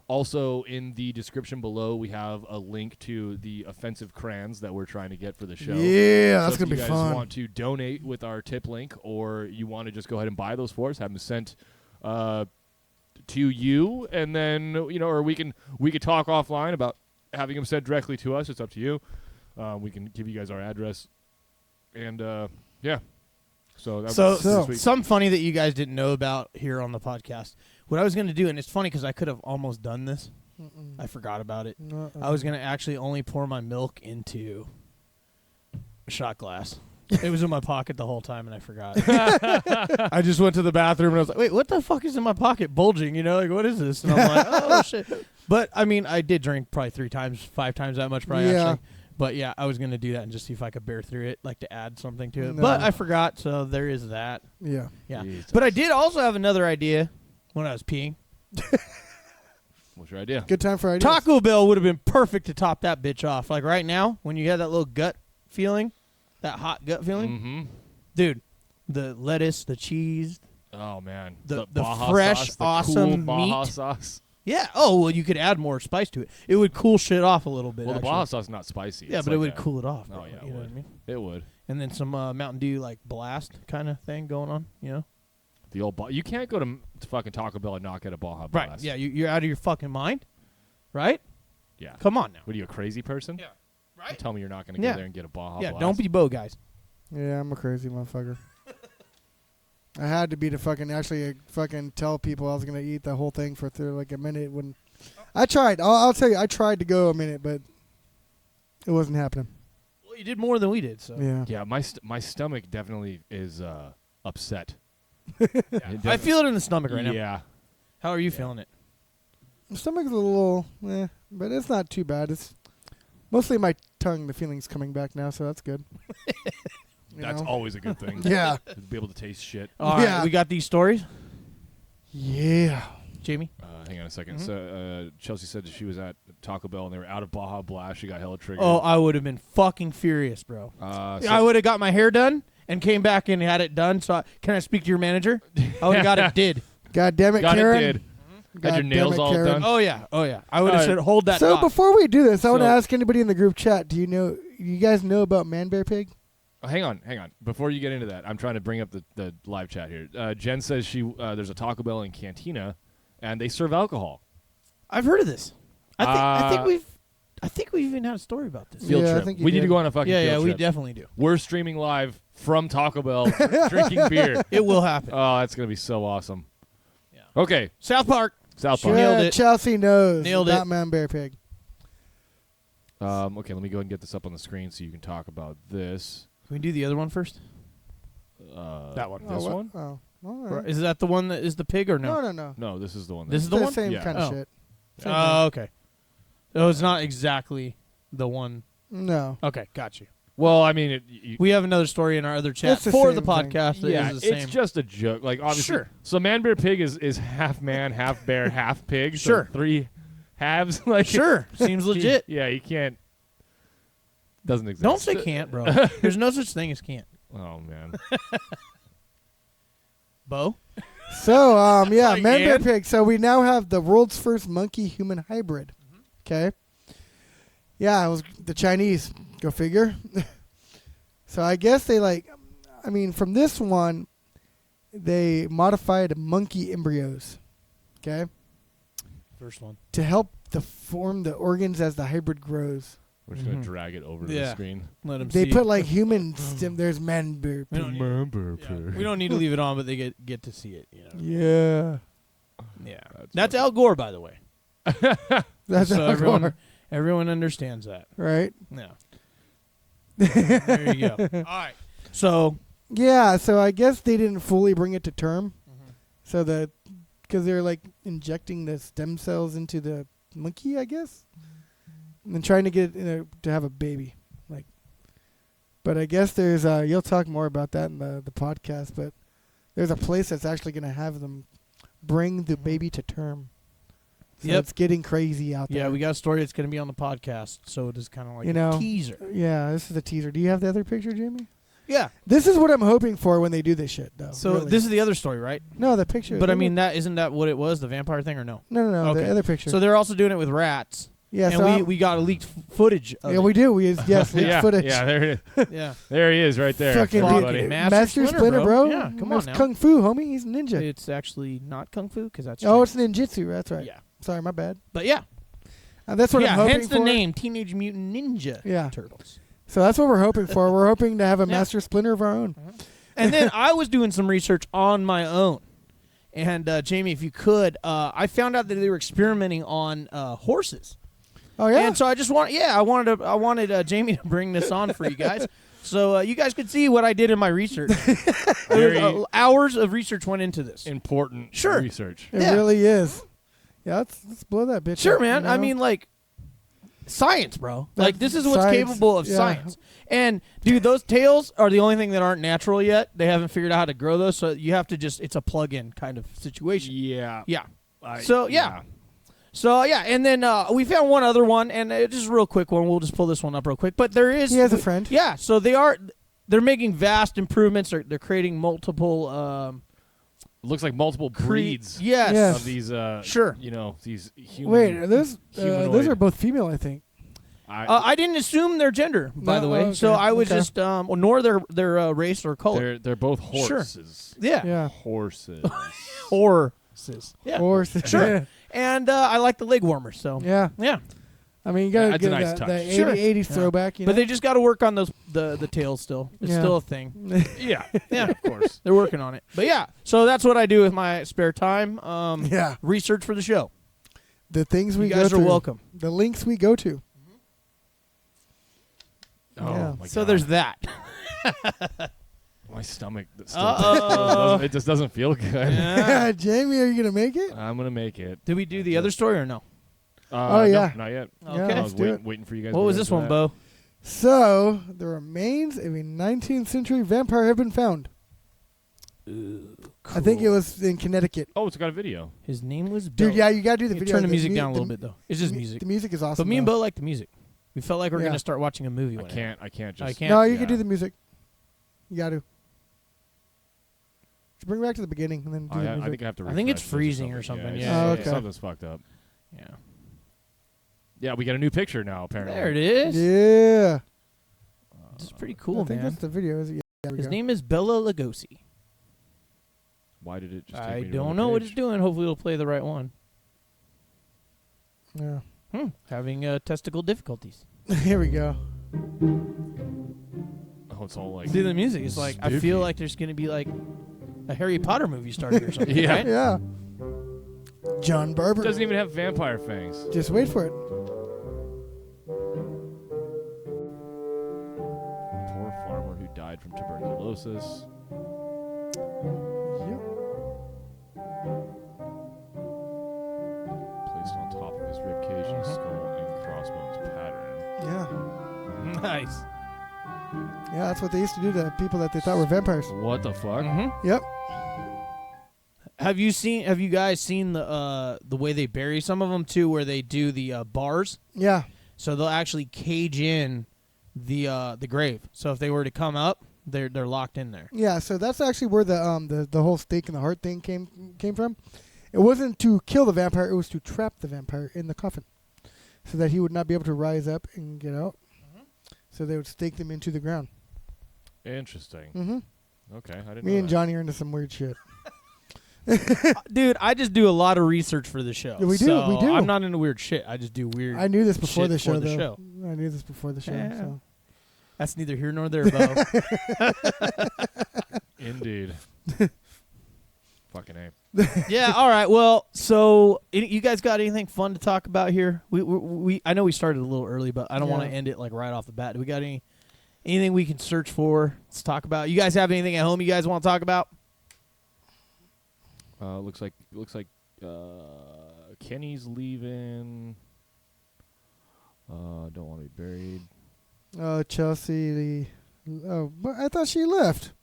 Also, in the description below, we have a link to the offensive crayons that we're trying to get for the show. Yeah, So that's going to be if fun. you guys want to donate with our tip link, or you want to just go ahead and buy those for us, have them sent to you, and then, or we could talk offline about having them sent directly to us. It's up to you. We can give you guys our address. And, yeah. So something funny that you guys didn't know about here on the podcast. What I was going to do, and it's funny because I could have almost done this. I forgot about it. I was going to actually only pour my milk into a shot glass. It was in my pocket the whole time, and I forgot. I just went to the bathroom, and I was like, wait, what the fuck is in my pocket bulging? Like, what is this? And I'm like, oh, shit. But, I mean, I did drink probably 3 times, 5 times that much probably, actually. But, yeah, I was going to do that and just see if I could bear through it, like to add something to it. No. But I forgot, so there is that. Yeah. Jesus. But I did also have another idea when I was peeing. What's your idea? Good time for ideas. Taco Bell would have been perfect to top that bitch off. Like right now, when you have that little gut feeling, that hot gut feeling. Mm-hmm. Dude, the lettuce, the cheese. Oh, man. The Baja fresh, sauce, the awesome cool Baja meat. sauce. Yeah. Oh, well, you could add more spice to it. It would cool shit off a little bit. Well, the actually. Baja sauce is not spicy. Yeah, It's but it like would cool it off. Oh, bro. yeah, You know what I mean? It would. And then some Mountain Dew, like blast kind of thing going on, The old you can't go to fucking Taco Bell and not get a Baja Blast. Right. Yeah, you're out of your fucking mind. Right? Yeah. Come on now. What are you, a crazy person? Yeah. Don't Right? tell me you're not going to go there and get a Baja Yeah, Blast. don't be Bo, guys. Yeah, I'm a crazy motherfucker. I had to be to fucking tell people I was going to eat the whole thing for like a minute when I tried. I'll tell you, I tried to go a minute, but it wasn't happening. Well, you did more than we did, so. Yeah. Yeah, my stomach definitely is upset. I feel it in the stomach right now. Yeah. How are you feeling it? My stomach's a little, but it's not too bad. It's mostly my tongue. The feeling's coming back now, so that's good. That's always a good thing. Yeah. To be able to taste shit. All right, we got these stories. Yeah. Jamie? Hang on a second. So Chelsea said that she was at Taco Bell and they were out of Baja Blast. She got hella triggered. Oh, I would have been fucking furious, bro. I would have got my hair done and came back and had it done. So can I speak to your manager? I would have got it did. God damn it, got Karen. it did. Had your nails all done. Oh yeah. I would have said hold that. So dot. before we do this, I want to ask anybody in the group chat. Do you guys know about Man Bear Pig? Oh, hang on. Before you get into that, I'm trying to bring up the live chat here. Jen says there's a Taco Bell in Cantina, and they serve alcohol. I've heard of this. I think we've even had a story about this. Field Yeah, I trip. think you We need to did. go on a fucking field Yeah, we trip. definitely do. We're streaming live from Taco Bell, drinking beer. It will happen. Oh, that's gonna be so awesome. Yeah. Okay, South Park. South Park. Nailed it. Chelsea knows. Nailed about it. Man Bear Pig. Okay, let me go ahead and get this up on the screen so you can talk about this. Can we do the other one first? That one. This what? one? Oh. All right. Is that the one that is the pig or no? No. No, this is the one. This is the one. Same Yeah. kind of Oh. shit. Same Oh, okay. Oh, it's not exactly the one. thing. No. Okay, got you. Well, I mean, We have another story in our other chat It's the for the same thing. podcast. That yeah, is the it's same. just a joke. Like obviously, Sure. So Man Bear Pig is half man, half bear, half pig. So Sure. 3 halves. Like Sure. Seems legit. Yeah, you can't. Doesn't exist. Don't say can't, bro. There's no such thing as can't. Oh man. Bo? So, yeah, Like, Man Bear and? Pig. So we now have the world's first monkey-human hybrid. Okay. Yeah, it was the Chinese. Go figure. So I guess they from this one, they modified monkey embryos. Okay. First one. To help form the organs as the hybrid grows. We're just gonna drag it over to the Yeah. screen. Let him They see. put like human stem. There's Man Bear We Pig. don't need- Man Bear yeah. Pig. We don't need to leave it on, but they get to see it. Yeah. Yeah. That's Al Gore, by the way. That's So Al Gore, everyone understands that. right? Yeah. There you go. All right. So Yeah, so I guess they didn't fully bring it to term. So because they're like injecting the stem cells into the monkey, I guess, and then trying to get it to have a baby. But I guess there's you'll talk more about that in the podcast. But there's a place that's actually going to have them bring the baby to term. So Yep. it's getting crazy out there. yeah, we got a story that's going to be on the podcast. So it is kind of like You know, a teaser. Yeah, this is a teaser. Do you have the other picture, Jamie? Yeah. This is what I'm hoping for when they do this shit, though. So really. this is the other story, right? No, the picture. But I mean, that isn't that what it was, the vampire thing, or no? No, Okay. the other picture. So they're also doing it with rats. Yeah, and so we got a leaked footage of yeah, it. we do. Leaked footage. Yeah, there it is. Yeah. There he is right there. Fucking everybody. Master Splinter, bro. Yeah, come on That's now. Kung Fu, homie. He's a ninja. It's actually not kung fu because that's Oh, Chinese. it's ninjutsu. That's right. Yeah. Sorry, my bad. But yeah. That's what I'm hoping hence for. the name Teenage Mutant Ninja Turtles. So that's what we're hoping for. We're hoping to have a Yeah. Master Splinter of our own. And then I was doing some research on my own. And Jamie, if you could, I found out that they were experimenting on horses. Oh yeah. And so I wanted Jamie to bring this on for you guys, so you guys could see what I did in my research. Hours of research went into this. Important Sure. research. It really is. Yeah, let's blow that bitch Sure, up, man. you I know? mean, like, science, bro. That's Like, this is what's science, capable of yeah. science. And, dude, those tails are the only thing that aren't natural yet. They haven't figured out how to grow those, so you have to it's a plug-in kind of situation. Yeah. Yeah. So, yeah, and then we found one other one, and just a real quick one. We'll just pull this one up real quick. But there is... He has a friend. Yeah, so they're making vast improvements. They're creating multiple... Looks like multiple breeds. Yes. Of these, Sure. you know, these human. Wait, those humanoid. are both female, I think. I didn't assume their gender, by No, the way. okay, So I was okay. just, nor their race or color. They're both horses. Yeah. Yeah. Horses. Horses. Yeah. Horses. Sure. And I like the leg warmer, so. Yeah. Yeah. I mean, you gotta That's a get nice that, touch. that 80, Sure. 80s throwback. You know? But they just got to work on the tails still. It's Yeah. still a thing. Yeah. Yeah. Of course. They're working on it. But yeah, so that's what I do with my spare time. Yeah. Research for the show. The things we You go guys are through. welcome. The links we go to. Oh, Yeah. my So God. there's that. My stomach. Uh-oh. It just doesn't feel good. Yeah. Jamie, are you gonna make it? I'm going to make it. Did we do the other story or no? Oh, yeah. No, not yet. Yeah, Okay. I let's was do it. waiting for you guys. What to was get this into one, that. Bo? So the remains of a 19th century vampire have been found. I think it was in Connecticut. Oh, it's got a video. His name was Bill. Dude, yeah, you gotta do the You video. turn the music down a little bit, though. It's just music. The music is awesome. But me and though. Bo like the music. We felt like we are Yeah. going to start watching a movie. I can't just. I can't. No, you Yeah. can do the music. You got to. Just bring it back to the beginning and then do the music. I think I have to. I think it's refresh this freezing or something, it's- yeah. Oh, yeah, okay. Something's fucked up. Yeah. Yeah, we got a new picture now. Apparently. There it is. Yeah. This is pretty cool, I think man. that's the video. Is it? Yeah, there we His go. name is Bela Lugosi. Why did it just? Take I me to don't another know what page? it's doing. Hopefully, it'll play the right one. Yeah. Having testicle difficulties. Here we go. Oh, it's all like. See the music. It's like I Spooky. feel like there's gonna be like a Harry Potter movie starting or something. Yeah. Right? Yeah. John Barber. Doesn't even have vampire fangs. Just wait for it. Poor farmer who died from tuberculosis. Yep. Placed on top of his ribcage and skull and crossbones pattern. Yeah. Nice. Yeah, that's what they used to do to people that they thought were vampires. What the fuck? Mm-hmm. Yep. Have you guys seen the way they bury some of them too, where they do the bars? Yeah. So they'll actually cage in the grave. So if they were to come up, they're locked in there. Yeah, so that's actually where the whole stake in the heart thing came from. It wasn't to kill the vampire; it was to trap the vampire in the coffin, so that he would not be able to rise up and get out. So they would stake them into the ground. Interesting. Mm-hmm. Okay, I didn't. Me know and that. Johnny are into some weird shit. Dude, I just do a lot of research for the show. Yeah, we do, So we do. I'm not into weird shit. I just do weird. I knew this before shit the show, for the though. show. I knew this before the show. Yeah. So. That's neither here nor there, Bo. Indeed. Fucking A. Yeah. All right. Well, so you guys got anything fun to talk about here? We I know we started a little early, but I don't want to Yeah. end it like right off the bat. Do we got anything we can search for? Let's talk about. You guys have anything at home you guys want to talk about? Looks like Kenny's leaving. Don't want to be buried. Oh, Chelsea. But I thought she left.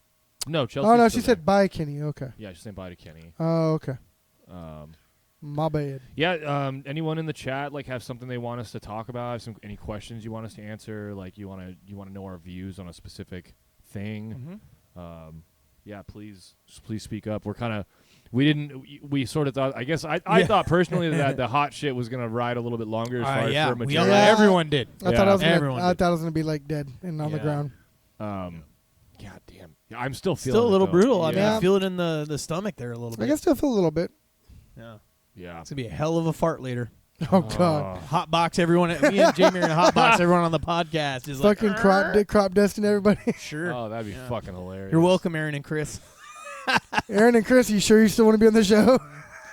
No, Chelsea. Oh no, she said bye, Kenny. Okay. Yeah, she's saying bye to Kenny. Oh, okay. Um, My bad. yeah. Anyone in the chat like have something they want us to talk about? Have any questions you want us to answer? Like you want to know our views on a specific thing. Yeah, please speak up. We're kind of, we sort of thought, I guess I thought personally that the hot shit was gonna ride a little bit longer as far as for maturity. Everyone did. I thought I was gonna be like dead and on the ground. God damn. Yeah, I'm still feeling still a little it, brutal. Yeah. I mean, I feel it in the stomach there a little bit. I can still feel a little bit. Yeah. Yeah. It's gonna be a hell of a fart later. Oh God. Hot box everyone. Me and Jamie are in a hot box everyone on the podcast is fucking like crop dusting everybody. Sure. Oh, that'd be fucking hilarious. You're welcome, Aaron and Chris. Aaron and Chris, you sure you still want to be on the show?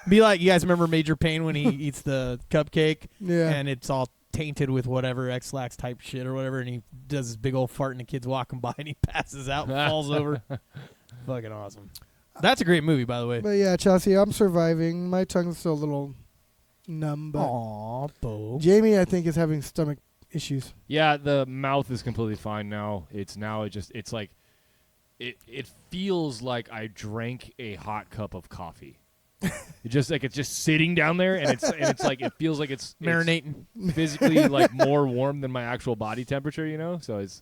Be like, you guys remember Major Payne when he eats the cupcake? Yeah. And it's all tainted with whatever X-Lax type shit or whatever, and he does this big old fart and the kid's walking by and he passes out and falls over. Fucking awesome. That's a great movie, by the way. But yeah, Chelsea, I'm surviving. My tongue's still a little numb. But Aw, Bo. Jamie, I think, is having stomach issues. Yeah, the mouth is completely fine now. It's like it feels like I drank a hot cup of coffee. It's just sitting down there, and it's like it feels like it's marinating, physically like more warm than my actual body temperature. So it's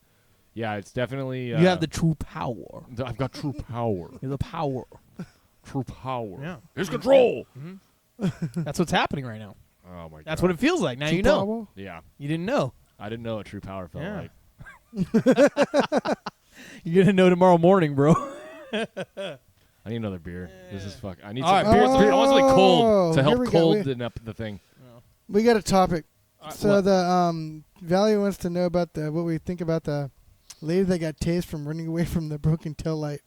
definitely. You have the true power. I've got true power. You're the power. True power. Yeah. There's control. That's what's happening right now. Oh my god. That's what it feels like. Now True you know. power? Yeah. You didn't know. I didn't know what true power felt Yeah. like. You're gonna know tomorrow morning, bro. I need another beer. This is fuck. I need All some right, beer. beer. I want something cold to Here help we go. colden up the thing. We got a topic. So what? the Valley wants to know about what we think about the lady that got tased from running away from the broken tail light.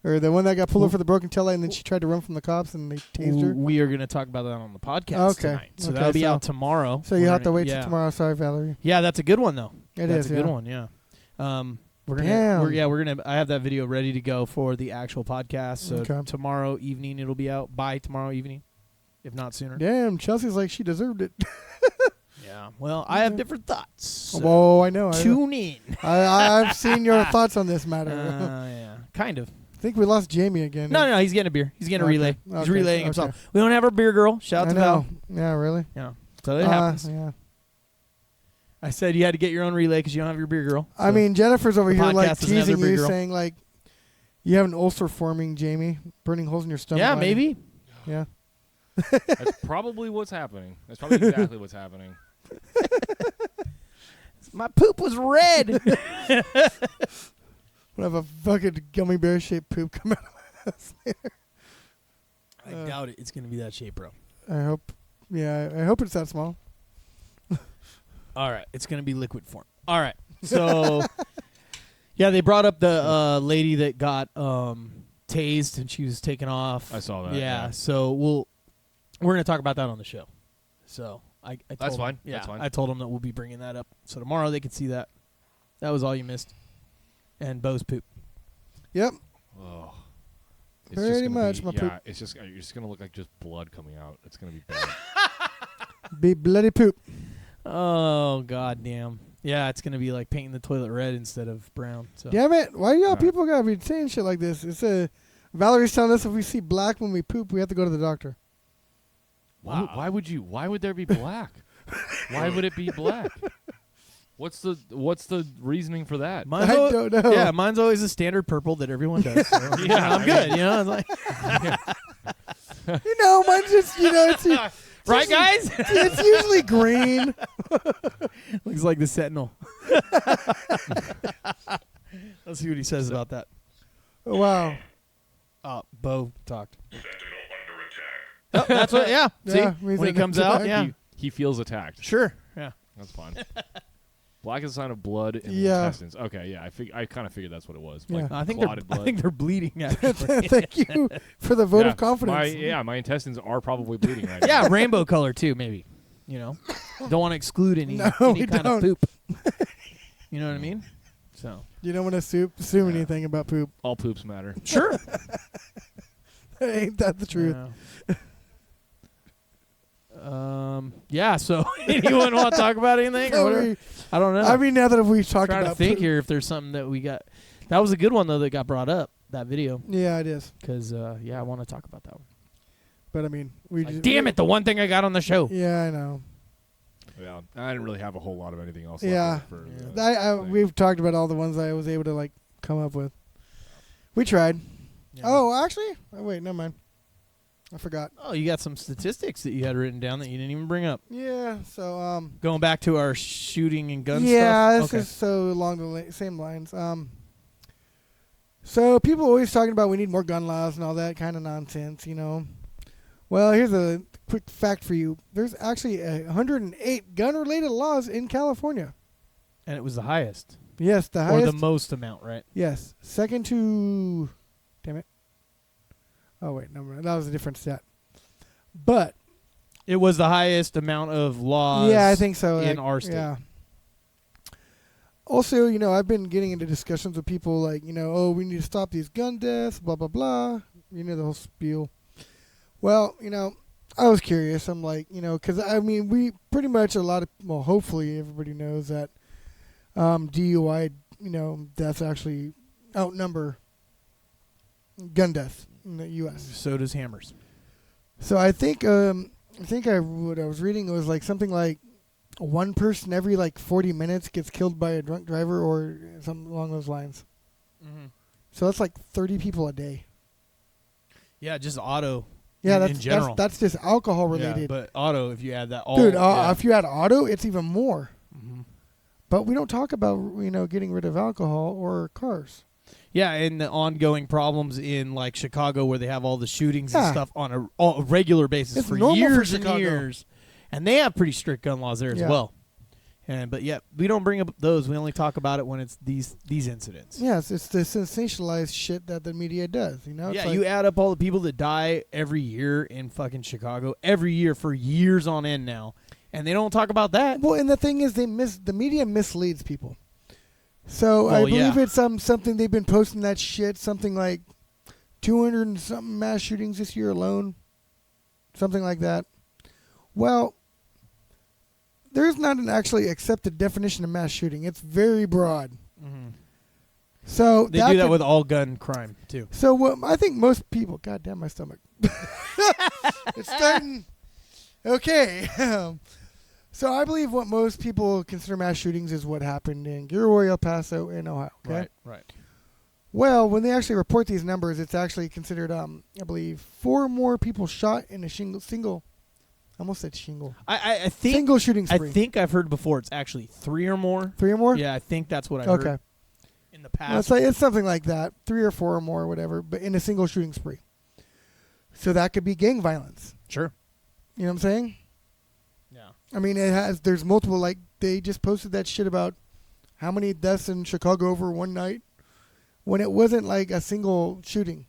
Or the one that got pulled over for the broken tail light and then she tried to run from the cops and they tased her. We are going to talk about that on the podcast tonight. So that'll be out tomorrow. So you have to wait till tomorrow. Sorry, Valerie. Yeah, that's a good one though. That's a good one. Yeah. We're gonna. Damn. We're gonna. I have that video ready to go for the actual podcast. So Okay. tomorrow evening it'll be out. By tomorrow evening, if not sooner. Damn, Chelsea's like she deserved it. Yeah. Well, I have different thoughts. So Whoa, I know. tune in. I've seen your thoughts on this matter. Yeah. Kind of. I think we lost Jamie again. No, he's getting a beer. He's getting a relay. He's Okay, relaying okay. himself. We don't have our beer girl. Shout out I to Val. know. Yeah, really? Yeah. So it happens. Yeah. I said you had to get your own relay because you don't have your beer girl. I mean, Jennifer's over the here like podcast doesn't have teasing their beer you, girl. saying like you have an ulcer forming, Jamie, burning holes in your stomach. Yeah, lining. maybe. Yeah. That's probably what's happening. That's probably exactly what's happening. My poop was red. We'll have a fucking gummy bear shaped poop come out of my house later. I doubt it. It's going to be that shape, bro. I hope. Yeah, I hope it's that small. All right. It's going to be liquid form. All right. So, yeah, they brought up the lady that got tased and she was taken off. I saw that. Yeah. So we're going to talk about that on the show. So I told That's him, fine. Yeah, That's fine. I told him that we'll be bringing that up. So tomorrow they can see that. That was all you missed. And Bo's poop. Yep. Oh. It's Pretty just gonna much be, my poop. it's just you're just gonna look like just blood coming out. It's gonna be bad. Be bloody poop. Oh, goddamn. Yeah, it's going to be like painting the toilet red instead of brown. So. Damn it! Why y'all Yeah. people gotta be saying shit like this? It's Valerie's telling us if we see black when we poop, we have to go to the doctor. Why would there be black? Why would it be black? What's the reasoning for that? Mine's I al- don't know. Yeah, mine's always a standard purple that everyone does. So, Yeah, I'm good. You know, it's like, You know, mine's just it's right, guys? it's usually green. Looks like the Sentinel. Let's see what he says about that. Oh, wow. Bo talked. Sentinel under attack. Oh, that's what. Yeah. See, Yeah, when he's he comes out, attack. yeah, He feels attacked. sure, yeah. That's fine. Black is a sign of blood in the Yeah. intestines. Okay, yeah, I kind of figured that's what it was. Yeah. Like I think clotted blood. they're bleeding. Actually. Thank you for the vote Yeah, of confidence. my intestines are probably bleeding right now. Yeah, rainbow color too, maybe. You know, don't want to exclude any No, any we kind don't. of poop. You know what I mean? So You don't want to assume anything about poop. All poops matter. sure. Ain't that the truth? Yeah. So anyone want to talk about anything or whatever? I don't know. I mean, now that we've talked trying to about think poop. here if there's something that we got. That was a good one though that got brought up. That video Yeah, it is. because I want to talk about that one. But I mean, we Like, just, damn it, the one thing I got on the show. Yeah, I know. Yeah, I didn't really have a whole lot of anything else. Yeah. For, We've talked about all the ones I was able to like come up with. We tried. Yeah. Oh, actually, wait, never mind. I forgot. Oh, you got some statistics that you had written down that you didn't even bring up. Yeah, so Going back to our shooting and gun yeah, stuff. this is so along the same lines. So people are always talking about we need more gun laws and all that kind of nonsense, you know. Well, here's a quick fact for you. There's actually 108 gun-related laws in California. And it was the highest. Yes, the Or highest. the most amount, right? Yes, second to. Damn it. Oh wait, no, that was a different stat. But It was the highest amount of laws. yeah, I think so. In like, our state. Yeah. Also, you know, I've been getting into discussions with people like, you know, oh, we need to stop these gun deaths, blah blah blah. You know the whole spiel. Well, you know, I was curious. I'm like, you know, because I mean, we pretty much hopefully everybody knows that DUI, you know, deaths actually outnumber gun deaths in the U.S. So does hammers. So I think what I was reading was like something like one person every like 40 minutes gets killed by a drunk driver or something along those lines. Mm-hmm. So that's like 30 people a day. Yeah, just auto. Yeah, in general. that's just alcohol related. Yeah, but auto, if you add that all. Dude, yeah. if you add auto, it's even more. Mm-hmm. But we don't talk about, you know, getting rid of alcohol or cars. Yeah, and the ongoing problems in like Chicago where they have all the shootings and Yeah. stuff on a regular basis It's for normal for years and Chicago. years. And they have pretty strict gun laws there as Yeah. well. But yeah, we don't bring up those. We only talk about it when it's these incidents. Yes, it's the sensationalized shit that the media does, you know? It's Yeah, like, you add up all the people that die every year in fucking Chicago, every year for years on end now, and they don't talk about that. Well, and the thing is, the media misleads people. So I Well, believe yeah. it's something they've been posting that shit, something like 200 and something mass shootings this year alone, something like that. Well, there's not an actually accepted definition of mass shooting. It's very broad. Mhm. So They do that with all gun crime too. So what I think most people, God damn my stomach, it's starting. Okay. So I believe what most people consider mass shootings is what happened in Gilroy, El Paso, and Ohio. Okay. Right. Well, when they actually report these numbers, it's actually considered, I believe, 4 more people shot in a single. I almost said shingle. I think Single shooting spree. I think I've heard before it's actually 3 or more. 3 or more? Yeah, I think that's what I Okay. heard in the Well, past. it's something like that, 3 or 4 or more, or whatever, but in a single shooting spree. So that could be gang violence. Sure. You know what I'm saying? Yeah. I mean, there's multiple, like, they just posted that shit about how many deaths in Chicago over one night when it wasn't like a single shooting.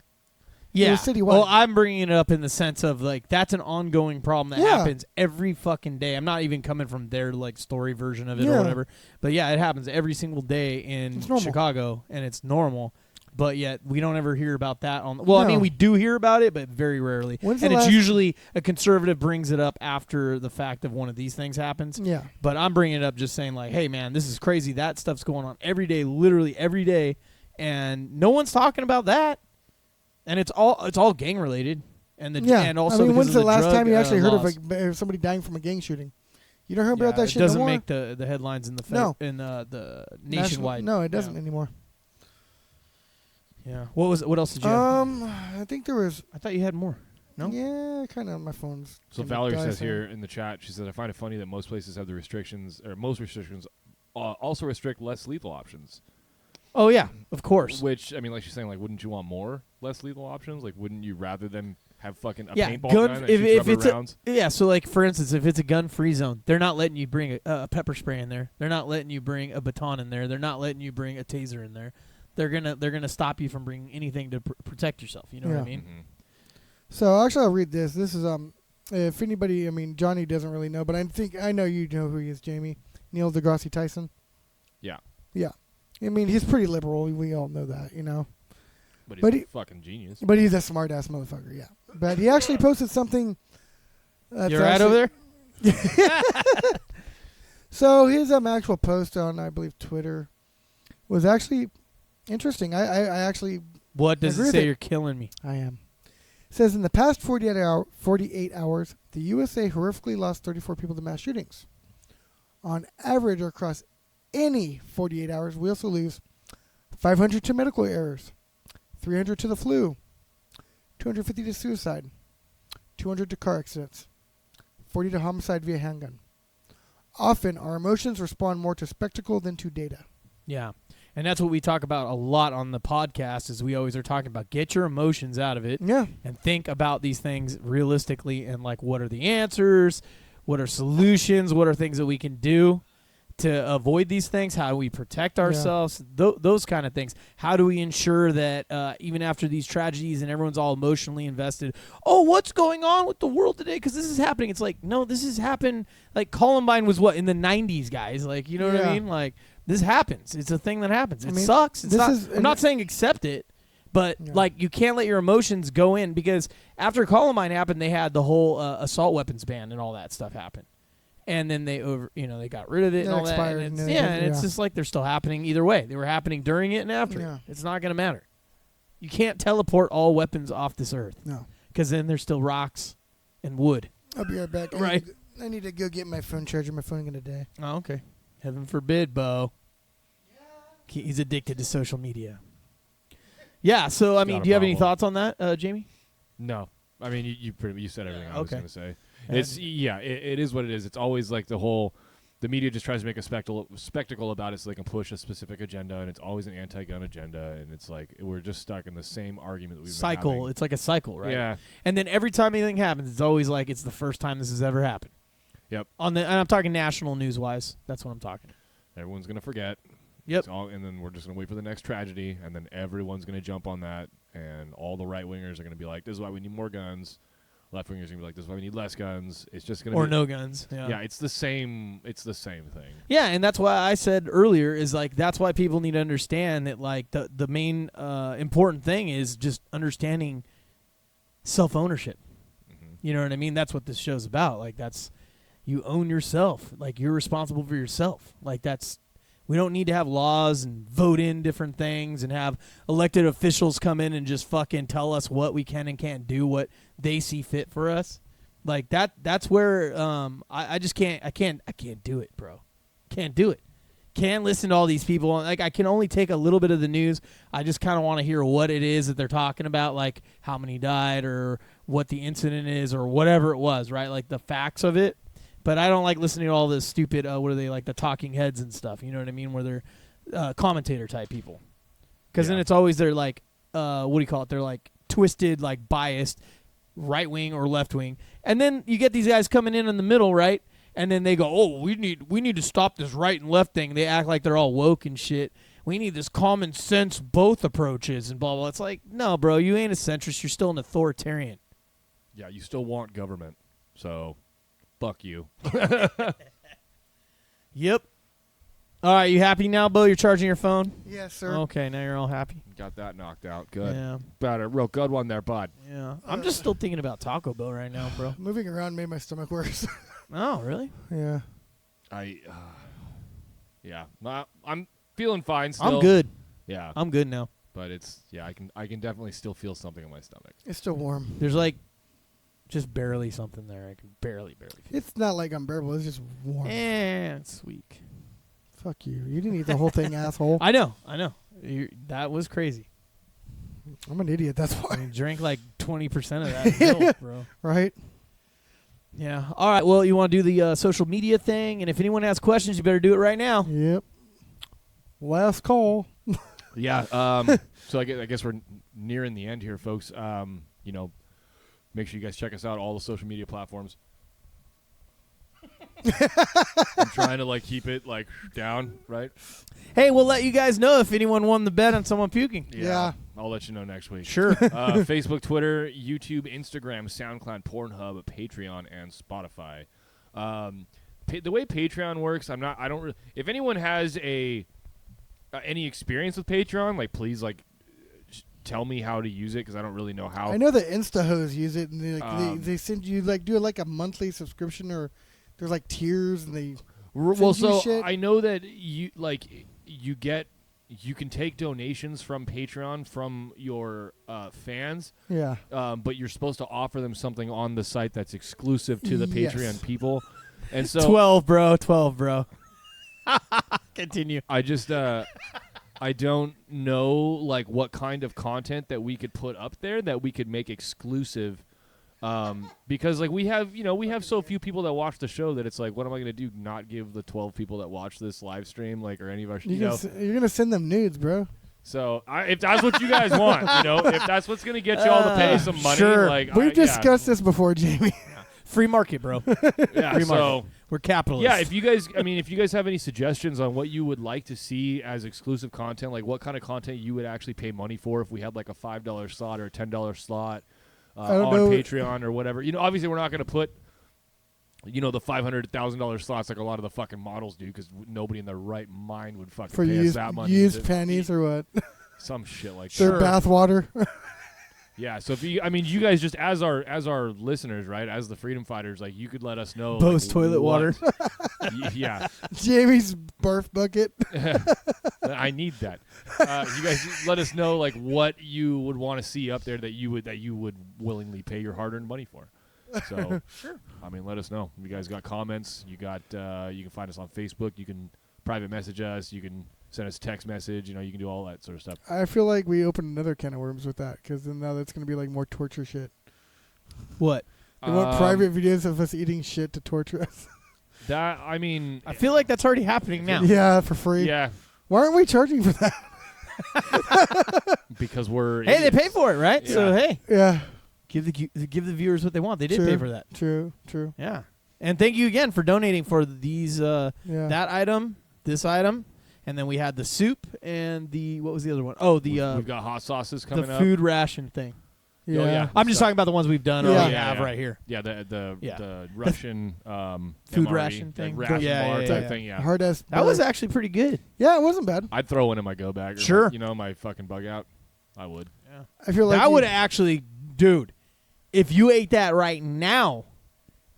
Yeah. It was citywide. Well, I'm bringing it up in the sense of like that's an ongoing problem that Yeah. happens every fucking day. I'm not even coming from their like story version of it or Yeah. whatever. But yeah, it happens every single day in It's normal. Chicago and it's normal. But yet we don't ever hear about that on well, I No. mean we do hear about it, but very rarely. When's And the it's last- usually a conservative brings it up after the fact of one of these things happens. Yeah. But I'm bringing it up just saying like, hey man, this is crazy. That stuff's going on every day, literally every day, and no one's talking about that. And it's all gang related, and and also I mean, because when's of the last drug, time you actually heard laws. of somebody dying from a gang shooting? You don't hear about that shit It doesn't no more? make the headlines in the No. in the National- nationwide. No, it doesn't Yeah. anymore. Yeah. What else did you have? I think there was. I thought you had more. No? Yeah, kind of. My phone's. So gonna Valerie die says soon. here in the chat, she said, I find it funny that most places have the restrictions, or most restrictions also restrict less lethal options. Oh yeah, of course. Which, I mean, like she's saying, like, wouldn't you want more less lethal options? Like, wouldn't you rather them have fucking a paintball gun that shoots rubber it's rounds? so like for instance, if it's a gun-free zone, they're not letting you bring a pepper spray in there. They're not letting you bring a baton in there. They're not letting you bring a taser in there. They're gonna stop you from bringing anything to protect yourself. You know what I mean? Mm-hmm. So actually, I'll read this. This is if anybody, I mean, Johnny doesn't really know, but I know you know who he is, Jamie. Neil deGrasse Tyson. Yeah. Yeah. I mean, he's pretty liberal. We all know that, you know. But he's a fucking genius. But he's a smart ass motherfucker, yeah. But he actually posted something. You're right over there. So his actual post on, I believe, Twitter was actually interesting. I actually. What does agree it with say? You're killing me. I am. It says in the past 48 hours, the USA horrifically lost 34 people to mass shootings. On average, or across any 48 hours, we also lose 500 to medical errors, 300 to the flu, 250 to suicide, 200 to car accidents, 40 to homicide via handgun. Often, our emotions respond more to spectacle than to data. Yeah. And that's what we talk about a lot on the podcast is we always are talking about get your emotions out of it and think about these things realistically and like what are the answers, what are solutions, what are things that we can do to avoid these things, how do we protect ourselves, those kind of things. How do we ensure that even after these tragedies and everyone's all emotionally invested, oh, what's going on with the world today? Because this is happening. It's like, no, this has happened. Like Columbine was what, in the 90s, guys? Like, you know what I mean? Like, this happens. It's a thing that happens. It sucks. It's not, I'm not saying accept it, but like you can't let your emotions go in because after Columbine happened, they had the whole assault weapons ban and all that stuff happen. And then they they got rid of it and all that. And it's just like they're still happening either way. They were happening during it and after it. It's not going to matter. You can't teleport all weapons off this earth. No. Because then there's still rocks and wood. I'll be right back. Right. I need to go get my phone charger. My phone going to die. Oh, okay. Heaven forbid, Bo. He's addicted to social media. Yeah, so, I mean, do you have any thoughts on that, Jamie? No. I mean, you said everything I was going to say. And It is what it is. It's always like the media just tries to make a spectacle about it so they can push a specific agenda, and it's always an anti-gun agenda, and it's like we're just stuck in the same argument that we've been having. It's like a cycle, right? Yeah. And then every time anything happens, it's always like it's the first time this has ever happened. Yep. And I'm talking national news-wise. That's what I'm talking. Everyone's going to forget. Yep. And then we're just going to wait for the next tragedy, and then everyone's going to jump on that, and all the right-wingers are going to be like, this is why we need more guns. Left-wingers are going to be like, this is why we need less guns. It's just going to be... Or no guns. Yeah, it's the same thing. Yeah, and that's why I said earlier is like that's why people need to understand that like the main important thing is just understanding self-ownership. Mm-hmm. You know what I mean? That's what this show's about. Like that's... You own yourself. Like you're responsible for yourself. Like that's... We don't need to have laws and vote in different things and have elected officials come in and just fucking tell us what we can and can't do, what they see fit for us. Like that's where I just can't do it, bro. Can't do it. Can't listen to all these people. Like I can only take a little bit of the news. I just kind of want to hear what it is that they're talking about, like how many died or what the incident is or whatever it was, right? Like the facts of it. But I don't like listening to all this stupid, what are they, like the talking heads and stuff, you know what I mean, where they're commentator type people. Because then it's always they're like, what do you call it, they're like twisted, like biased, right wing or left wing. And then you get these guys coming in the middle, right? And then they go, oh, we need to stop this right and left thing. They act like they're all woke and shit. We need this common sense both approaches and blah, blah. It's like, no, bro, you ain't a centrist. You're still an authoritarian. Yeah, you still want government, so... Fuck you. Yep. All right, you happy now, Bo? You're charging your phone? Yes, sir. Okay, now you're all happy. Got that knocked out. Good. Yeah. Better. Real good one there, bud. Yeah. I'm just still thinking about Taco Bell right now, bro. Moving around made my stomach worse. Oh, really? Yeah. Yeah. I'm feeling fine still. I'm good. Yeah. I'm good now. But it's, I can definitely still feel something in my stomach. It's still warm. There's like just barely something there. I can barely feel. It's not like unbearable. It's just warm. It's weak. Fuck you. You didn't eat the whole thing, asshole. I know. That was crazy. I'm an idiot. That's why. I drank like 20% of that milk, bro. Right? Yeah. All right. Well, you want to do the social media thing, and if anyone has questions, you better do it right now. Yep. Last call. Yeah. So I guess we're nearing the end here, folks. Make sure you guys check us out all the social media platforms. I'm trying to keep it down, right? Hey, we'll let you guys know if anyone won the bet on someone puking. Yeah. I'll let you know next week. Sure. Facebook, Twitter, YouTube, Instagram, SoundCloud, Pornhub, Patreon, and Spotify. The way Patreon works, if anyone has any experience with Patreon, please tell me how to use it because I don't really know how. I know the Insta-hoes use it, and they send you do a monthly subscription, or there's tiers, and they send you shit. I know that you can take donations from Patreon from your fans. Yeah. But you're supposed to offer them something on the site that's exclusive to the Patreon people. And so 12, bro. Continue. I just I don't know like what kind of content that we could put up there that we could make exclusive. Because like we have so few people that watch the show that it's like, what am I gonna do? Not give the 12 people that watch this live stream like or any of our You're gonna send them nudes, bro. So if that's what you guys want, if that's what's gonna get you all to pay some money, sure. like We've discussed this before, Jamie. Free market, bro. Yeah, Free so market. We're capitalists. yeah, if you guys have any suggestions on what you would like to see as exclusive content, like what kind of content you would actually pay money for, if we had like a $5 slot or a $10 slot on Patreon or whatever, obviously we're not gonna put. The $500,000 slots like a lot of the fucking models do, because nobody in their right mind would fucking For pay us that money. used panties or what? Some shit like that. Their bathwater. Yeah, so if you guys just as our listeners, right, as the freedom fighters, like you could let us know. Bose toilet water. Yeah. Jamie's barf bucket. I need that. You guys let us know like what you would want to see up there that you would willingly pay your hard-earned money for. So sure. Let us know. You guys got comments? You can find us on Facebook. You can private message us. You can send us a text message. You can do all that sort of stuff. I feel like we opened another can of worms with that, because then now that's going to be like more torture shit. What? They want private videos of us eating shit to torture us. I feel like that's already happening now. Yeah, for free. Yeah. Why aren't we charging for that? Because we're Hey, they pay for it, right? Yeah. So hey, Yeah. give the viewers what they want. They did True. pay for that. True. Yeah. And thank you again for donating for these Yeah. that item, this item, and then we had the soup and what was the other one? Oh, we've got hot sauces coming the up. food ration thing. Yeah. yeah. I'm just talking about the ones we've done or Yeah. we have right here. Yeah, the Yeah. Russian Food MRE, ration the thing. ration Yeah, bar yeah, type yeah. thing. Yeah, Hard ass. That was actually pretty good. Yeah, it wasn't bad. I'd throw one in my go bag. Or Sure. my fucking bug out. I would. I feel like that would actually, dude, if you ate that right now,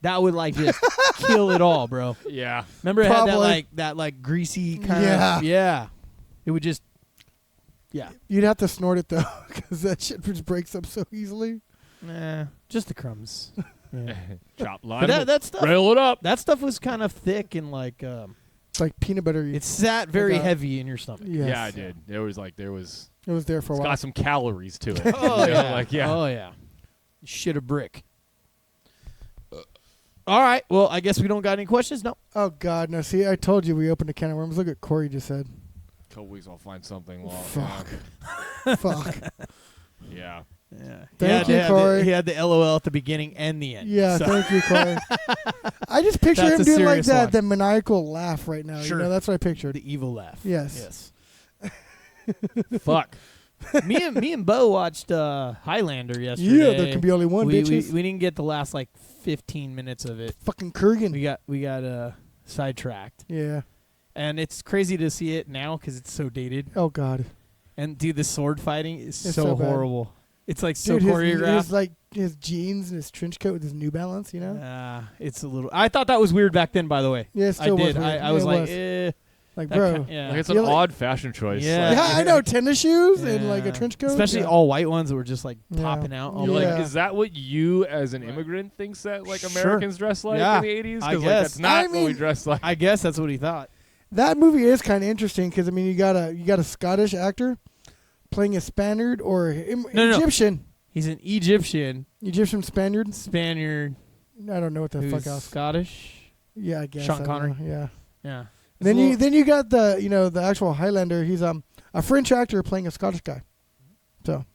that would like just kill it all, bro. Yeah. Remember it had Probably. that greasy kind Yeah. of yeah. It would just You'd have to snort it though, because that shit just breaks up so easily. Nah, just the crumbs. Yeah. Chop line. But that stuff, rail it up. that stuff was kind of thick and like It's like peanut butter. it sat very Like a- heavy in your stomach. Yes. Yeah, I did. There was. It was there for a It's while. got some calories to it. Oh You know, yeah, like yeah. Oh yeah. Shit a brick. All right. Well, I guess we don't got any questions. No. Oh God, no! See, I told you we opened a can of worms. Look what Corey just said. Couple weeks, I'll find something. Long. Fuck. Fuck. Yeah. Yeah. Thank he you, had Corey. he had the LOL at the beginning and the end. Yeah, So- thank you, Corey. I just picture That's him a doing like serious that, one. the maniacal laugh right now. Sure. That's what I pictured. The evil laugh. Yes. Fuck. me and Bo watched Highlander yesterday. Yeah, there can be only one, we bitches. didn't get the last like 15 minutes of it. Fucking Kurgan. We got sidetracked, Yeah. and it's crazy to see it now because it's so dated. Oh God. And dude, the sword fighting is It's so so bad. horrible. It's like so Dude, choreographed. his like his jeans and his trench coat with his New Balance, you know? It's a little. I thought that was weird back then. By the way, Yeah, it I still was did. weird. I Yeah, was it like, was. Like, that bro. yeah. Like it's You're an like- odd fashion choice. Yeah. Like, Yeah, I know. Tennis shoes and like a Yeah. trench coat. Especially yeah. all white ones that were just like Yeah. popping out. You're You're Yeah. like, is that what you as an immigrant thinks that like Sure. Americans dress like Yeah, in the 80s? I Because like guess. that's not I what we mean- dress like. I guess that's what he thought. That movie is kind of interesting because I mean you got a Scottish actor playing a Spaniard or No. Egyptian. He's an Egyptian Spaniard. Spaniard I don't know what the who's fuck else. Scottish. Yeah, I guess. Sean I don't Connery. know, Yeah. Yeah. Then you got the actual Highlander. He's a French actor playing a Scottish guy. So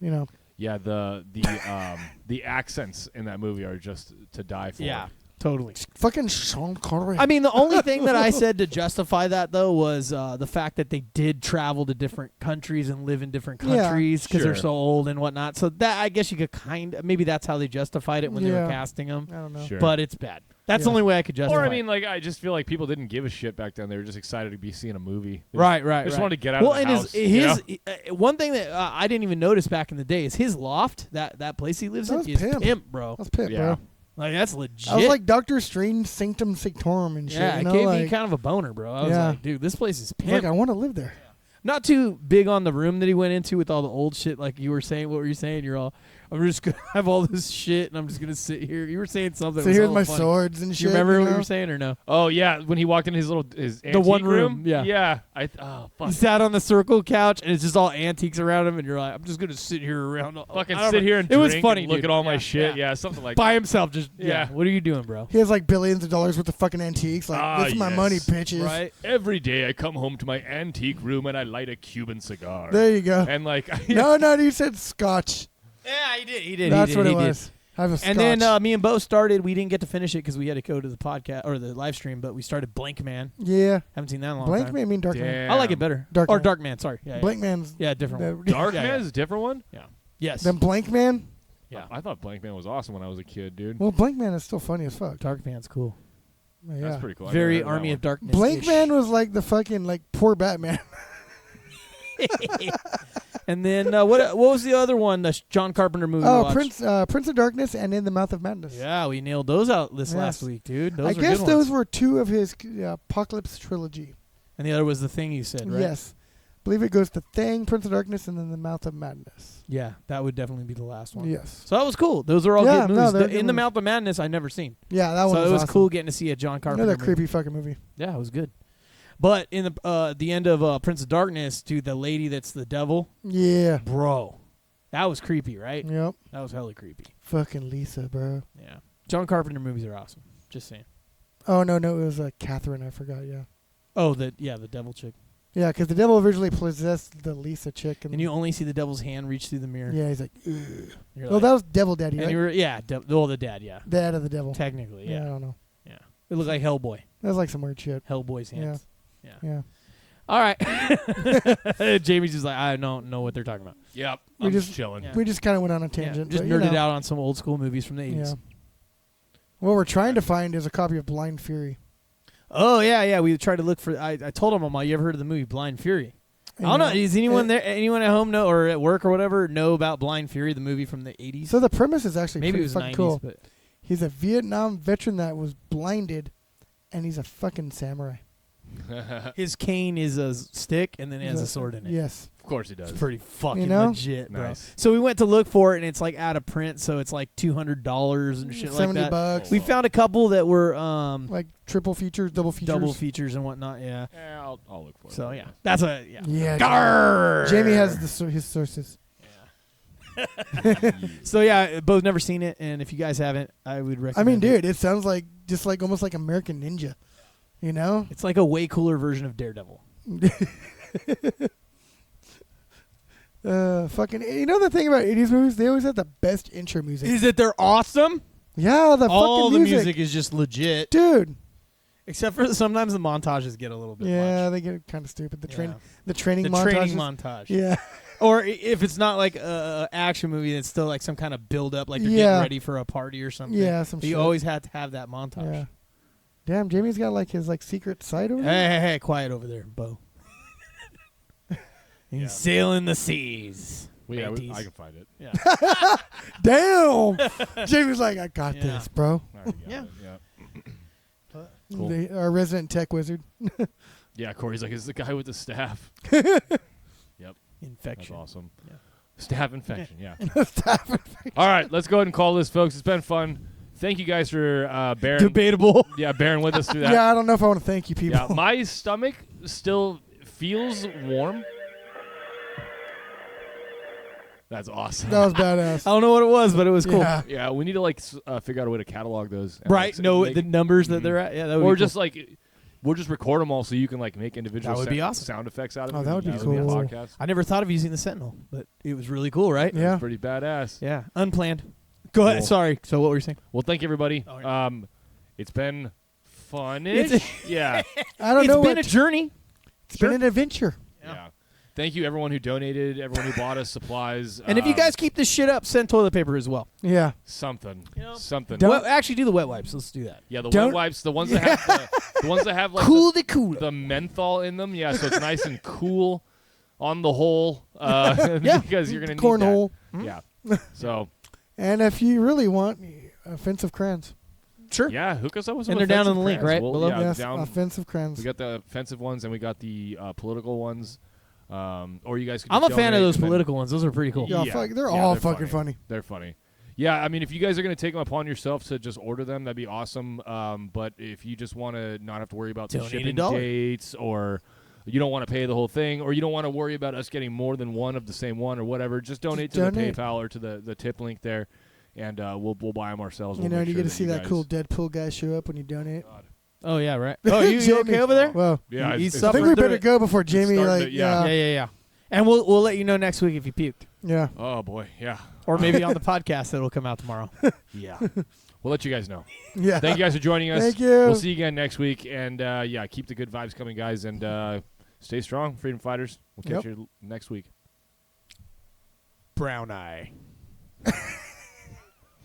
Yeah, the accents in that movie are just to die for. Yeah. Totally. fucking Sean Connery. I mean, the only thing that I said to justify that though was the fact that they did travel to different countries and live in different Yeah, countries because they're sure. so old and whatnot. So that I guess you could maybe that's how they justified it when they were Yeah. casting them. I don't know. Sure. But it's bad. That's Yeah. the only way I could justify. Or I it. mean, like I just feel like people didn't give a shit back then. They were just excited to be seeing a movie. They Right. Just, they just wanted to get out well, of the and house. his one thing that I didn't even notice back in the day is his loft. That place he lives That in was is pimp. bro. That's pit, Yeah. bro. Like that's legit. I was like Doctor Strange Sanctum Sanctorum and shit. yeah, you it know, gave like, me kind of a boner, bro. I was Yeah. like, dude, this place is I was pimp. like I want to live there. Not too big on the room that he went into with all the old shit, like you were saying. What were you saying? You're all, I'm just gonna have all this shit, and I'm just gonna sit here. You were saying something. So that was here's hella my funny. swords and shit. You remember what know? you were saying or no? Oh yeah, when he walked in his the one antique room. Yeah. Yeah. Fuck. He sat on the circle couch, and it's just all antiques around him, and you're like, I'm just gonna sit here around. Fucking I don't sit know. here and it was drink funny. and look dude. at all my Yeah, shit. yeah. Yeah, something like By that. himself. Just Yeah. What are you doing, bro? He has like billions of dollars worth of fucking antiques. Like this is my yes. money, bitches. Right? Every day I come home to my antique room and I light a Cuban cigar. There you go. And like, No, you said scotch. Yeah, he did. He did. That's he did, what he it did. was. Have a scotch. And then me and Bo started. We didn't get to finish it because we had to go to the podcast or the live stream. But we started Blank Man. yeah, Haven't seen that in a long Blank time. Man mean Dark Man. Damn. I like it better. Dark or Man. Dark Man. Sorry. Yeah, Blank Man's Yeah, different one. Dark Yeah, Man yeah. is a different one? Yeah. Yes. then Blank Man. Yeah. I thought Blank Man was awesome when I was a kid, dude. Well, Blank Man is still funny as fuck. Dark Man's cool. Yeah. That's pretty cool. I Very never heard Army that of Darkness. Blank Man was like the fucking like poor Batman. And then what was the other one? The John Carpenter movie. we Oh, watched? Prince of Darkness and In the Mouth of Madness. Yeah, we nailed those out this Yes. last week, dude. Those I were guess good those ones. were two of his Apocalypse trilogy. And the other was The Thing you said, right? Yes. I believe it goes to Thing, Prince of Darkness, and then The Mouth of Madness. Yeah, that would definitely be the last one. Yes. So that was cool. Those are all Yeah, good no, movies. they're The good In the movies. Mouth of Madness, I never seen. Yeah, that one So was it was awesome. cool getting to see a John Carpenter Another movie. creepy fucking movie. Yeah, it was good. But in the end of Prince of Darkness, dude, the lady that's the devil, Yeah. bro, that was creepy, right? Yep. That was hella creepy. Fucking Lisa, bro. Yeah. John Carpenter movies are awesome. Just saying. Oh, no, it was Catherine. I forgot, yeah. Oh, the devil chick. Yeah, because the devil originally possessed the Lisa chick. And you only see the devil's hand reach through the mirror. Yeah, he's like, ugh. You're Well, like- that was Devil Daddy, and right? you were, yeah, the dad, yeah. Dad of the devil. Technically, Yeah, I yeah. don't know. Yeah. It looked like Hellboy. That was like some weird shit. Hellboy's hands. Yeah. All right. Jamie's just like, I don't know what they're talking about. Yep. We I'm just- chilling. Yeah. We just kind of went on a Yeah, tangent. just but, you nerded know. out on some old school movies from the 80s. Yeah. What we're trying to find is a copy of Blind Fury. Oh, yeah. We tried to look for, I told him, you ever heard of the movie Blind Fury? I don't know. Does anyone anyone at home know, or at work or whatever, know about Blind Fury, the movie from the 80s? So the premise is actually Maybe it pretty was fucking 90s, cool. but He's a Vietnam veteran that was blinded, and he's a fucking samurai. his cane is a stick, and then it has a sword in it. Yes. Of course he does. It's pretty fucking You know? legit, bro. Nice. So we went to look for it, and it's like out of print, so it's like $200 and shit like that. $70. We found a couple that were Like triple features, double features. double features and whatnot. Yeah. Yeah, I'll look for it. So yeah, that's a Yeah. Garr! Jamie has his sources. So yeah, both never seen it, and if you guys haven't, I would recommend. I mean, it. dude, it sounds like just like almost like American Ninja. You know? It's like a way cooler version of Daredevil. Fucking. You know the thing about 80s movies? They always have the best intro music. Is it they're awesome? Yeah, the All the fucking music is just legit, dude. except for sometimes the montages get a little bit Yeah, much. they get kind of stupid. The Yeah. the training The montages. training montage. Yeah. Or if it's not like a action movie, it's still like some kind of build up, like they're Yeah. getting ready for a party or something. Yeah, some But you shit. always have to have that montage. Yeah. Damn, Jamie's got like his like secret side over there. Hey, quiet over there, Bo. He's sailing the seas. Well, yeah, Mateys. I can find it. Yeah. Damn. Jamie's like, I got Yeah. this, bro. I already got Yeah. it, yeah. Cool. Our resident tech wizard. Yeah, Corey's like, is the guy with the staff. Yep. Infection. That's awesome. Yeah. Staph infection, yeah. Stop it. All right, let's go ahead and call this, folks. It's been fun. Thank you guys for bearing Debatable. bearing with us through that. Yeah, I don't know if I want to thank you people. Yeah, my stomach still feels warm. That's awesome. That was badass. I don't know what it was, but it was cool. Yeah. Yeah, we need to like figure out a way to catalog those. and, Right? like, No, make- the numbers that they're at. Yeah, that would or be just cool. like we'll just record them all so you can like make individual That would be awesome. sound effects out of Oh, it. that would and be use it in the cool. Podcast. I never thought of using the Sentinel, but it was really cool, right? Yeah. It's pretty badass. Yeah. Unplanned. Go ahead. Cool. Sorry. So what were you saying? Well, thank you, everybody. Oh, yeah. It's been fun. It's Yeah. I don't It's know been what. a journey. It's been an adventure. Yeah. Thank you, everyone who donated, everyone who bought us supplies. And if you guys keep this shit up, send toilet paper as well. Yeah. something, You know, something. Don't- Well, actually, do the wet wipes. Let's do that. Yeah, the Don't- wet wipes, the ones that have the ones that have like Cool the cooler. the menthol in them. Yeah, so it's nice and cool on the hole. Because you're gonna need Cornhole. that. Yeah. So And if you really want offensive crayons. Sure. yeah, hook us up with some. And they're down in offensive the link, crayons. right, We'll- below? Yeah, Yes, down. offensive crayons. We got the offensive ones and we got the political ones. Or you guys could I'm just a fan of donate those and then- political ones. Those are pretty cool. Yeah, they're all fucking funny. They're funny. Yeah, I mean, if you guys are going to take them upon yourself to just order them, that'd be awesome. But if you just want to not have to worry about the Donate shipping $1. dates, or you don't want to pay the whole thing, or you don't want to worry about us getting more than one of the same one or whatever, just donate to the PayPal or to the tip link there, and we'll buy them ourselves. You We'll know, make you sure get to see that guys- cool Deadpool guy show up when you donate. Oh yeah, right. Oh, you okay over there? Well, Yeah, he's I think we suffering better through it. go before Jamie. starting Like, to- yeah. Yeah. And we'll let you know next week if you puked, yeah. Oh boy, yeah. or maybe on the podcast that'll come out tomorrow. Yeah. We'll let you guys know. Yeah. Thank you guys for joining us. Thank you. We'll see you again next week. And, yeah, keep the good vibes coming, guys. And stay strong, freedom fighters. We'll catch you next week. Brown eye.